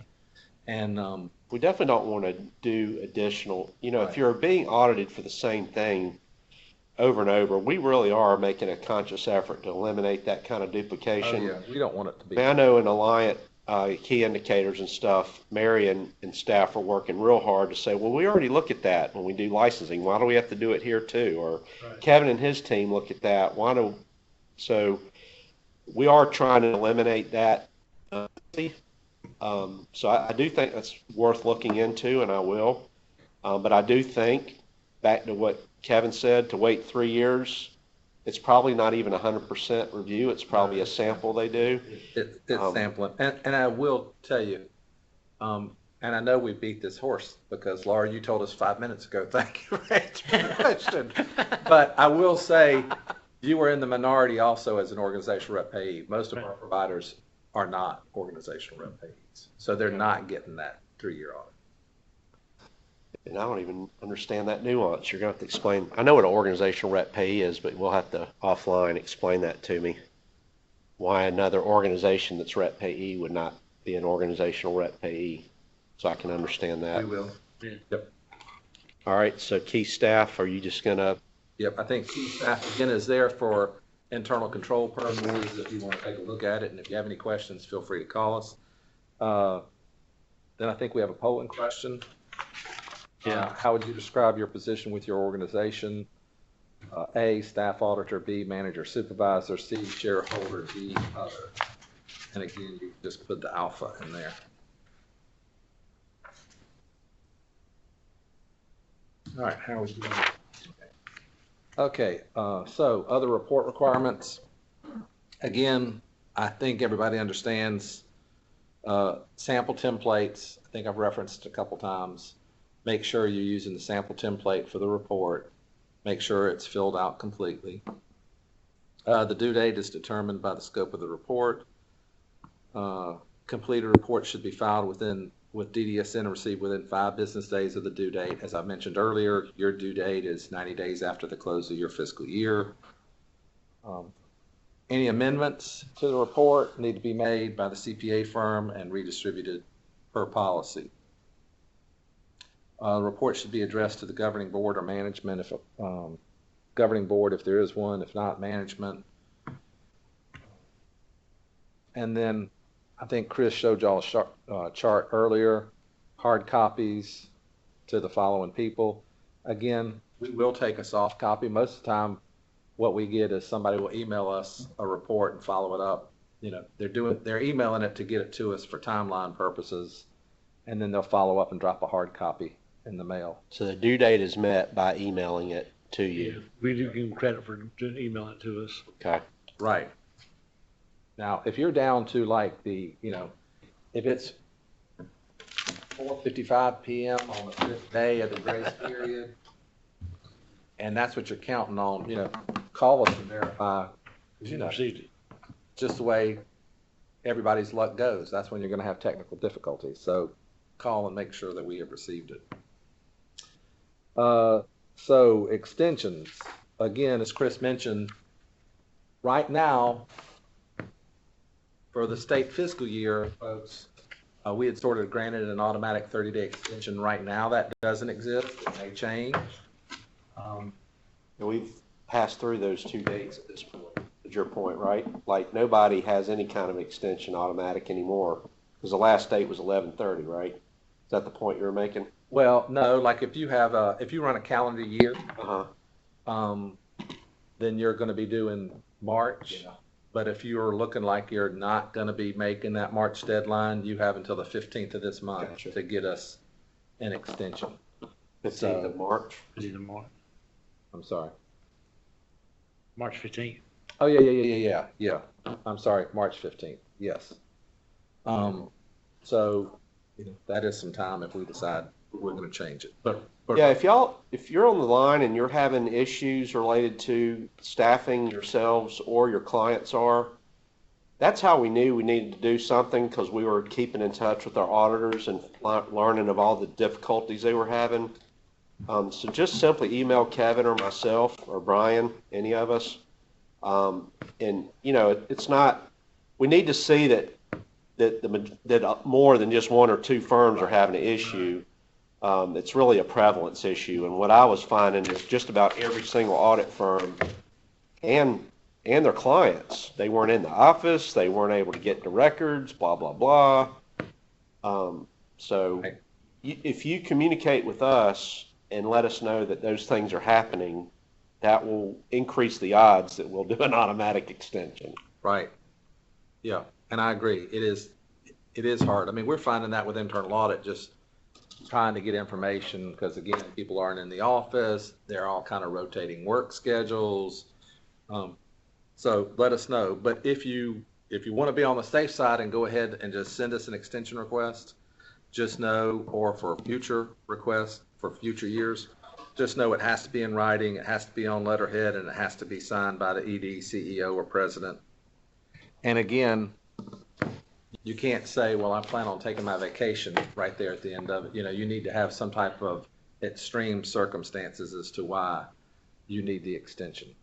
And, We definitely don't want to do additional, if Right. you're being audited for the same thing over and over, we really are making a conscious effort to eliminate that kind of oh duplication. yeah, we don't want it to I be. mean, I know in Alliant, key indicators and stuff, Mary and staff are working real hard to say, well, we already look at that when we do licensing. Why do we have to do it here too? Or Right. Kevin and his team look at that. So we are trying to eliminate that. So I do think that's worth looking into, and I will. But I do think, back to what Kevin said, to wait 3 years, it's probably not even 100% review. It's probably a sample they do. It's sampling. And I will tell you, and I know we beat this horse because Laura, you told us 5 minutes ago, thank you for answering the question. But I will say, you were in the minority also as an organizational rep payee. Most of our providers are not organizational rep payees. So they're not getting that 3-year audit. And I don't even understand that nuance. You're going to have to explain. I know what an organizational rep payee is, but we'll have to offline explain that to me. Why another organization that's rep payee would not be an organizational rep payee, so I can understand that. We will. Yeah. Yep. All right, so key staff, are you just going to, Yep, I think key staff, again, is there for internal control purposes, if you want to take a look at it, and if you have any questions, feel free to call us. Then I think we have a polling question. Yeah. How would you describe your position with your organization? A, staff auditor, B, manager supervisor, C, shareholder, D, other. And again, you just put the alpha in there. All right, how would you? Okay, so other report requirements. Again, I think everybody understands sample templates. I think I've referenced a couple times. Make sure you're using the sample template for the report. Make sure it's filled out completely. The due date is determined by the scope of the report. Completed report should be filed with DDSN and received within 5 business days of the due date. As I mentioned earlier, your due date is 90 days after the close of your fiscal year. Any amendments to the report need to be made by the CPA firm and redistributed per policy. The report should be addressed to the governing board or management, if governing board if there is one, if not management. And then I think Chris showed y'all a chart earlier, hard copies to the following people. Again, we will take a soft copy. Most of the time what we get is somebody will email us a report and follow it up. You know, they're emailing it to get it to us for timeline purposes, and then they'll follow up and drop a hard copy in the mail. So the due date is met by emailing it to Yeah, you. we do give them credit for emailing it to us. Okay. Right. Now, if you're down to like the, you know, if it's 4:55 p.m. on the 5th day of the grace period, and that's what you're counting on, you know, call us and verify, 'cause, you know, Received it. just the way everybody's luck goes. That's when you're going to have technical difficulties. So call and make sure that we have received it. So extensions, again, as Chris mentioned, right now, for the state fiscal year, folks, we had sort of granted an automatic 30-day extension. Right now, that doesn't exist. It may change. And we've passed through those 2 dates at this point, is your point, right? Like nobody has any kind of extension automatic anymore because the last date was 11/30, right? Is that the point you were making? Well, no, like if you run a calendar year, then you're going to be due in March. Yeah. But if you're looking like you're not going to be making that March deadline, you have until the 15th of this month Gotcha. to get us an extension. 15th of March. Is it March? I'm sorry. March 15th. Oh, yeah. I'm sorry, March 15th. Yes. So, you know, that is some time if we decide we're going to change it. But Yeah, if you're on the line and you're having issues related to staffing yourselves or your clients are, that's how we knew we needed to do something, because we were keeping in touch with our auditors and learning of all the difficulties they were having. So just simply email Kevin or myself or Brian, any of us. And you know, it's not, we need to see that more than just one or two firms are having an issue. It's really a prevalence issue. And what I was finding is just about every single audit firm and their clients, they weren't in the office, they weren't able to get the records, blah, blah, blah. So if you communicate with us and let us know that those things are happening, that will increase the odds that we'll do an automatic extension. Right. Yeah, and I agree. It is hard. I mean, we're finding that with internal audit, just trying to get information, because again, people aren't in the office. They're all kind of rotating work schedules. So let us know. But if you want to be on the safe side and go ahead and just send us an extension request, just know, or for future requests for future years, just know it has to be in writing, it has to be on letterhead, and it has to be signed by the ED, CEO, or president. And again, you can't say, well, I plan on taking my vacation right there at the end of it. You know, you need to have some type of extreme circumstances as to why you need the extension.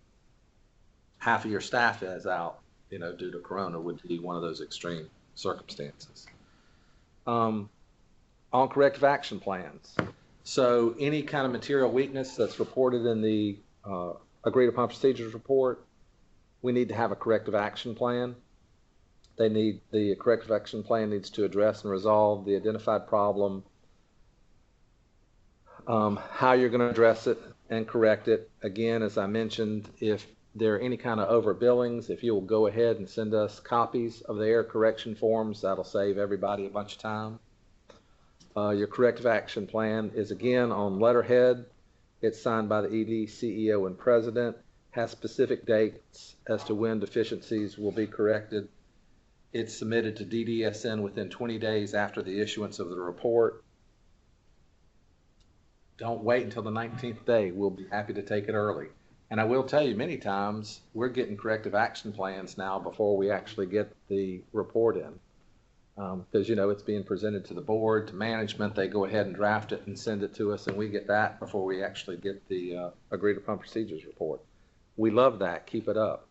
Half of your staff is out, you know, due to Corona would be one of those extreme circumstances. On corrective action plans. So any kind of material weakness that's reported in the agreed upon procedures report, we need to have a corrective action plan. The corrective action plan needs to address and resolve the identified problem, how you're going to address it and correct it. Again, as I mentioned, if there are any kind of overbillings, if you'll go ahead and send us copies of the error correction forms, that'll save everybody a bunch of time. Your corrective action plan is again on letterhead. It's signed by the ED, CEO, and president, has specific dates as to when deficiencies will be corrected. It's submitted to DDSN within 20 days after the issuance of the report. Don't wait until the 19th day. We'll be happy to take it early. And I will tell you, many times we're getting corrective action plans now before we actually get the report in. Because, you know, it's being presented to the board, to management. They go ahead and draft it and send it to us, and we get that before we actually get the agreed upon procedures report. We love that. Keep it up.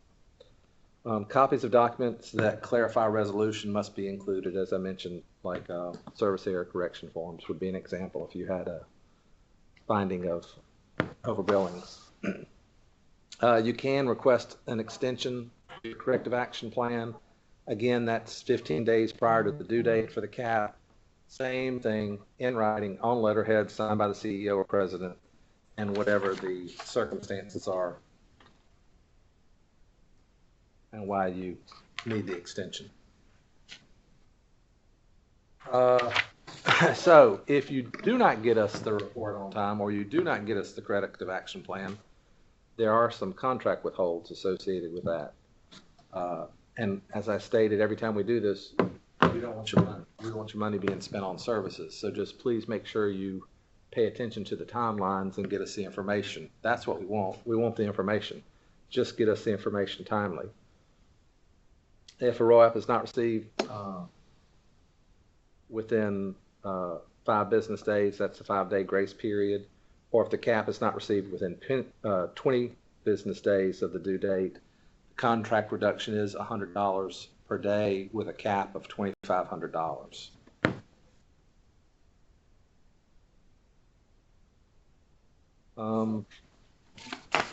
Copies of documents that clarify resolution must be included, as I mentioned, like service area correction forms would be an example if you had a finding of overbillings. You can request an extension to your corrective action plan. Again, that's 15 days prior to the due date for the cap. Same thing, in writing, on letterhead, signed by the CEO or president, and whatever the circumstances are and why you need the extension. So if you do not get us the report on time, or you do not get us the corrective action plan, there are some contract withholds associated with that. And as I stated, every time we do this, we don't want your money. We don't want your money being spent on services. So just please make sure you pay attention to the timelines and get us the information. That's what we want. We want the information. Just get us the information timely. If a ROAAP is not received within 5 business days, that's a 5-day grace period. Or if the cap is not received within 20 business days of the due date, the contract reduction is $100 per day with a cap of $2,500.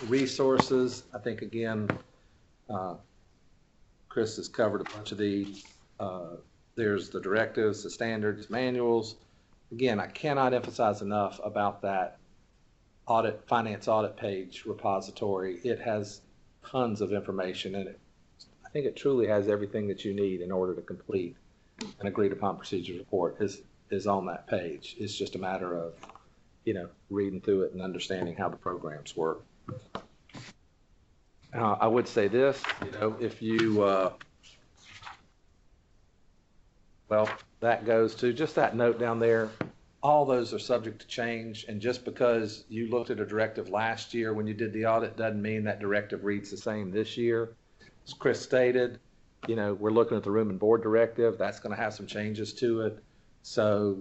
Resources, I think again, Chris has covered a bunch of these. There's the directives, the standards, manuals. Again, I cannot emphasize enough about that finance audit page repository. It has tons of information in it. I think it truly has everything that you need in order to complete an agreed upon procedures report is on that page. It's just a matter of, reading through it and understanding how the programs work. I would say this, if you, well, that goes to just that note down there. All those are subject to change, and just because you looked at a directive last year when you did the audit doesn't mean that directive reads the same this year. As Chris stated, we're looking at the room and board directive. That's going to have some changes to it. So,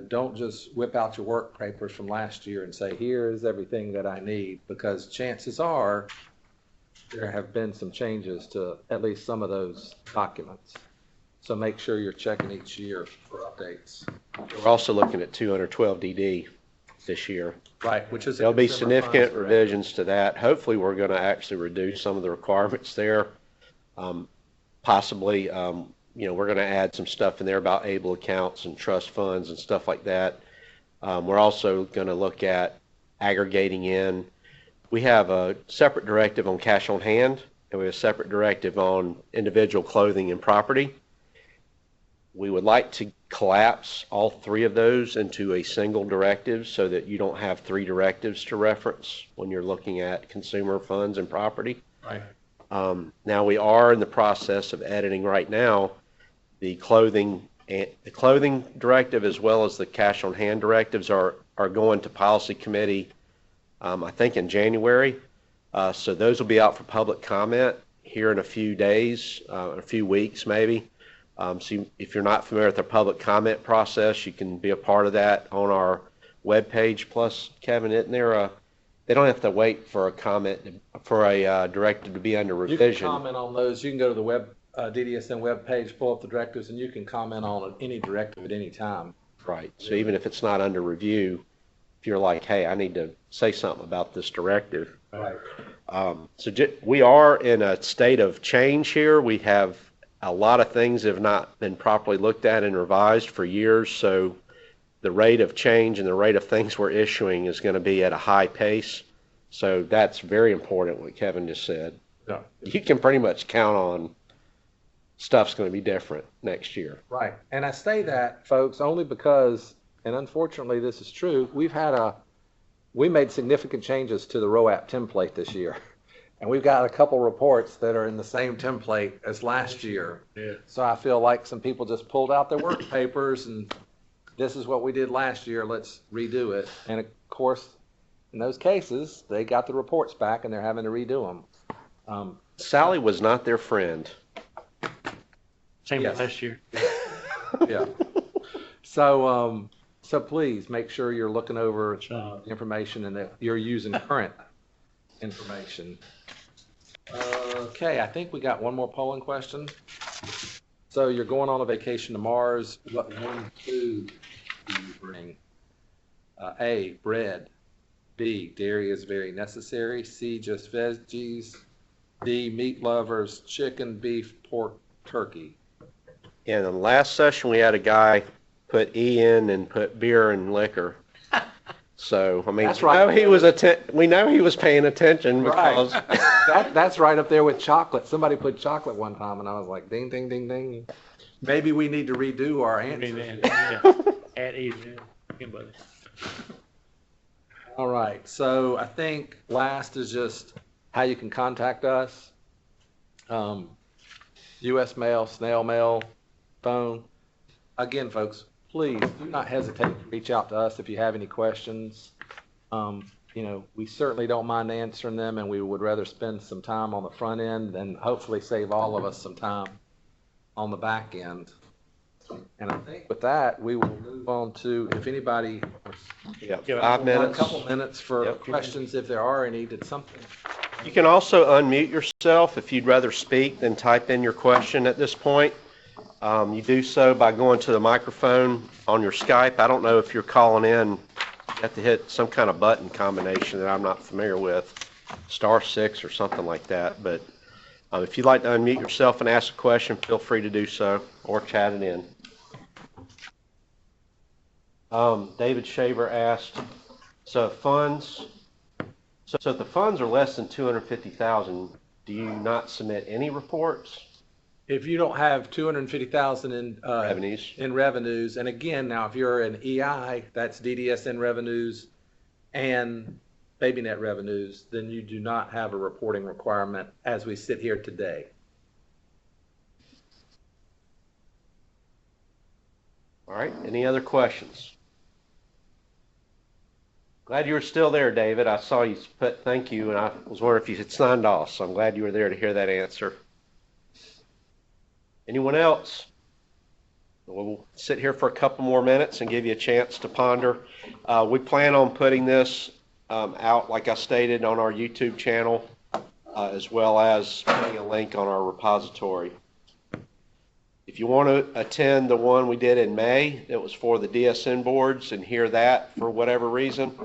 don't just whip out your work papers from last year and say, here's everything that I need, because chances are there have been some changes to at least some of those documents. So make sure you're checking each year for updates. We're also looking at 212 DD this year. Right, which is there'll be significant revisions to that. Hopefully, we're going to actually reduce some of the requirements there. Possibly, we're going to add some stuff in there about able accounts and trust funds and stuff like that. We're also going to look at aggregating in. We have a separate directive on cash on hand, and we have a separate directive on individual clothing and property. We would like to collapse all 3 of those into a single directive so that you don't have 3 directives to reference when you're looking at consumer funds and property. Right. Now we are in the process of editing right now the clothing directive as well as the cash on hand directives are going to policy committee, I think in January. So those will be out for public comment here in a few days, a few weeks maybe. So if you're not familiar with the public comment process, you can be a part of that on our webpage. Plus, Kevin, isn't there they don't have to wait for a comment for a directive to be under revision. You can comment on those. You can go to the DDSN webpage, pull up the directives, and you can comment on any directive at any time. Right. So even if it's not under review, if you're like, hey, I need to say something about this directive. Right. We are in a state of change here. We have a lot of things have not been properly looked at and revised for years, so the rate of change and the rate of things we're issuing is going to be at a high pace. So that's very important, what Kevin just said. Yeah. You can pretty much count on stuff's going to be different next year. Right. And I say that, folks, only because, and unfortunately this is true, we made significant changes to the ROAAP template this year. And we've got a couple reports that are in the same template as last year. Yeah. So I feel like some people just pulled out their work papers and this is what we did last year, let's redo it. And of course, in those cases, they got the reports back and they're having to redo them. Sally was not their friend. Same Yes. last year. Yeah. So please make sure you're looking over information and that you're using current information. Okay, I think we got one more polling question. So you're going on a vacation to Mars. What one food do you bring? A, bread. B, dairy is very necessary. C, just veggies. D, meat lovers, chicken, beef, pork, turkey. In the last session, we had a guy put E in and put beer and liquor. So, I mean, That's right. we know he was paying attention because That's right up there with chocolate. Somebody put chocolate one time, and I was like, ding, ding, ding, ding. Maybe we need to redo our answers. Add easy. Yeah, buddy. All right, so I think last is just how you can contact us. U.S. mail, snail mail, phone. Again, folks, please do not hesitate to reach out to us if you have any questions. We certainly don't mind answering them, and we would rather spend some time on the front end and hopefully save all of us some time on the back end. And I think with that, we will move on to, if anybody, yeah, Yeah, 5 minutes. a couple minutes for Yep. questions if there are any. Did something? You can also unmute yourself if you'd rather speak than type in your question at this point. You do so by going to the microphone on your Skype. I don't know if you're calling in, you have to hit some kind of button combination that I'm not familiar with, *6 or something like that. But if you'd like to unmute yourself and ask a question, feel free to do so or chat it in. David Shaver asked, so if the funds are less than 250,000, do you not submit any reports? If you don't have 250,000 in Revenues. and again, now if you're an EI, that's DDSN revenues and baby net revenues, then you do not have a reporting requirement as we sit here today. All right, any other questions? Glad you were still there, David. I saw you put thank you, and I was wondering if you had signed off, so I'm glad you were there to hear that answer. Anyone else? We'll sit here for a couple more minutes and give you a chance to ponder. We plan on putting this out, like I stated, on our YouTube channel, as well as putting a link on our repository. If you want to attend the one we did in May, that was for the DSN boards, and hear that for whatever reason,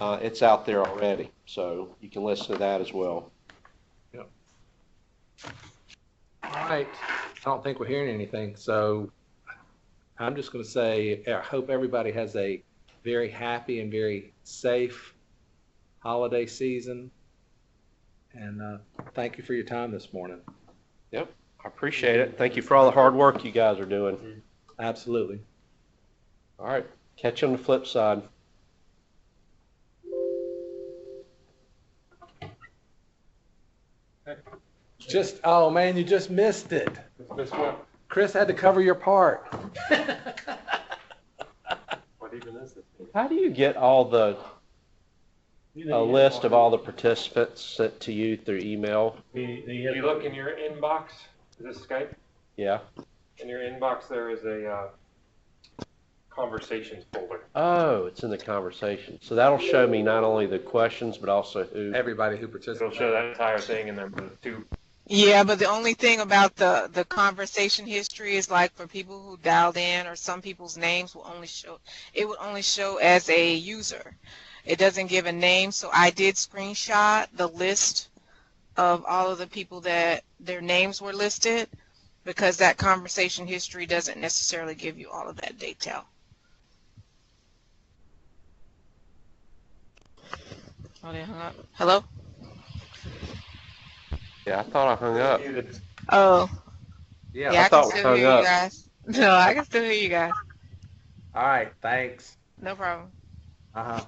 it's out there already. So you can listen to that as well. Yep. All right. I don't think we're hearing anything. So I'm just going to say, I hope everybody has a very happy and very safe holiday season. And thank you for your time this morning. Yep. I appreciate it. Thank you for all the hard work you guys are doing. Absolutely. All right. Catch you on the flip side. Oh man, you just missed it. Chris had to cover your part. What even is it? How do you get all the a list of all the participants sent to you through email? You look in your inbox. Is this Skype? Yeah. In your inbox, there is a conversations folder. Oh, it's in the conversation. So that'll show me not only the questions, but also who. Everybody who It'll participated. show that entire thing, and then the two. Yeah, but the only thing about the conversation history is like for people who dialed in, or some people's names will only show, it would only show as a user. It doesn't give a name, so I did screenshot the list of all of the people that their names were listed, because that conversation history doesn't necessarily give you all of that detail. Oh, they hung up. Hello? Yeah, I thought I hung up. Oh, Yeah. yeah, I can thought we still hung hear up. you guys. No, I can still hear you guys. All right. Thanks. No problem. Uh-huh.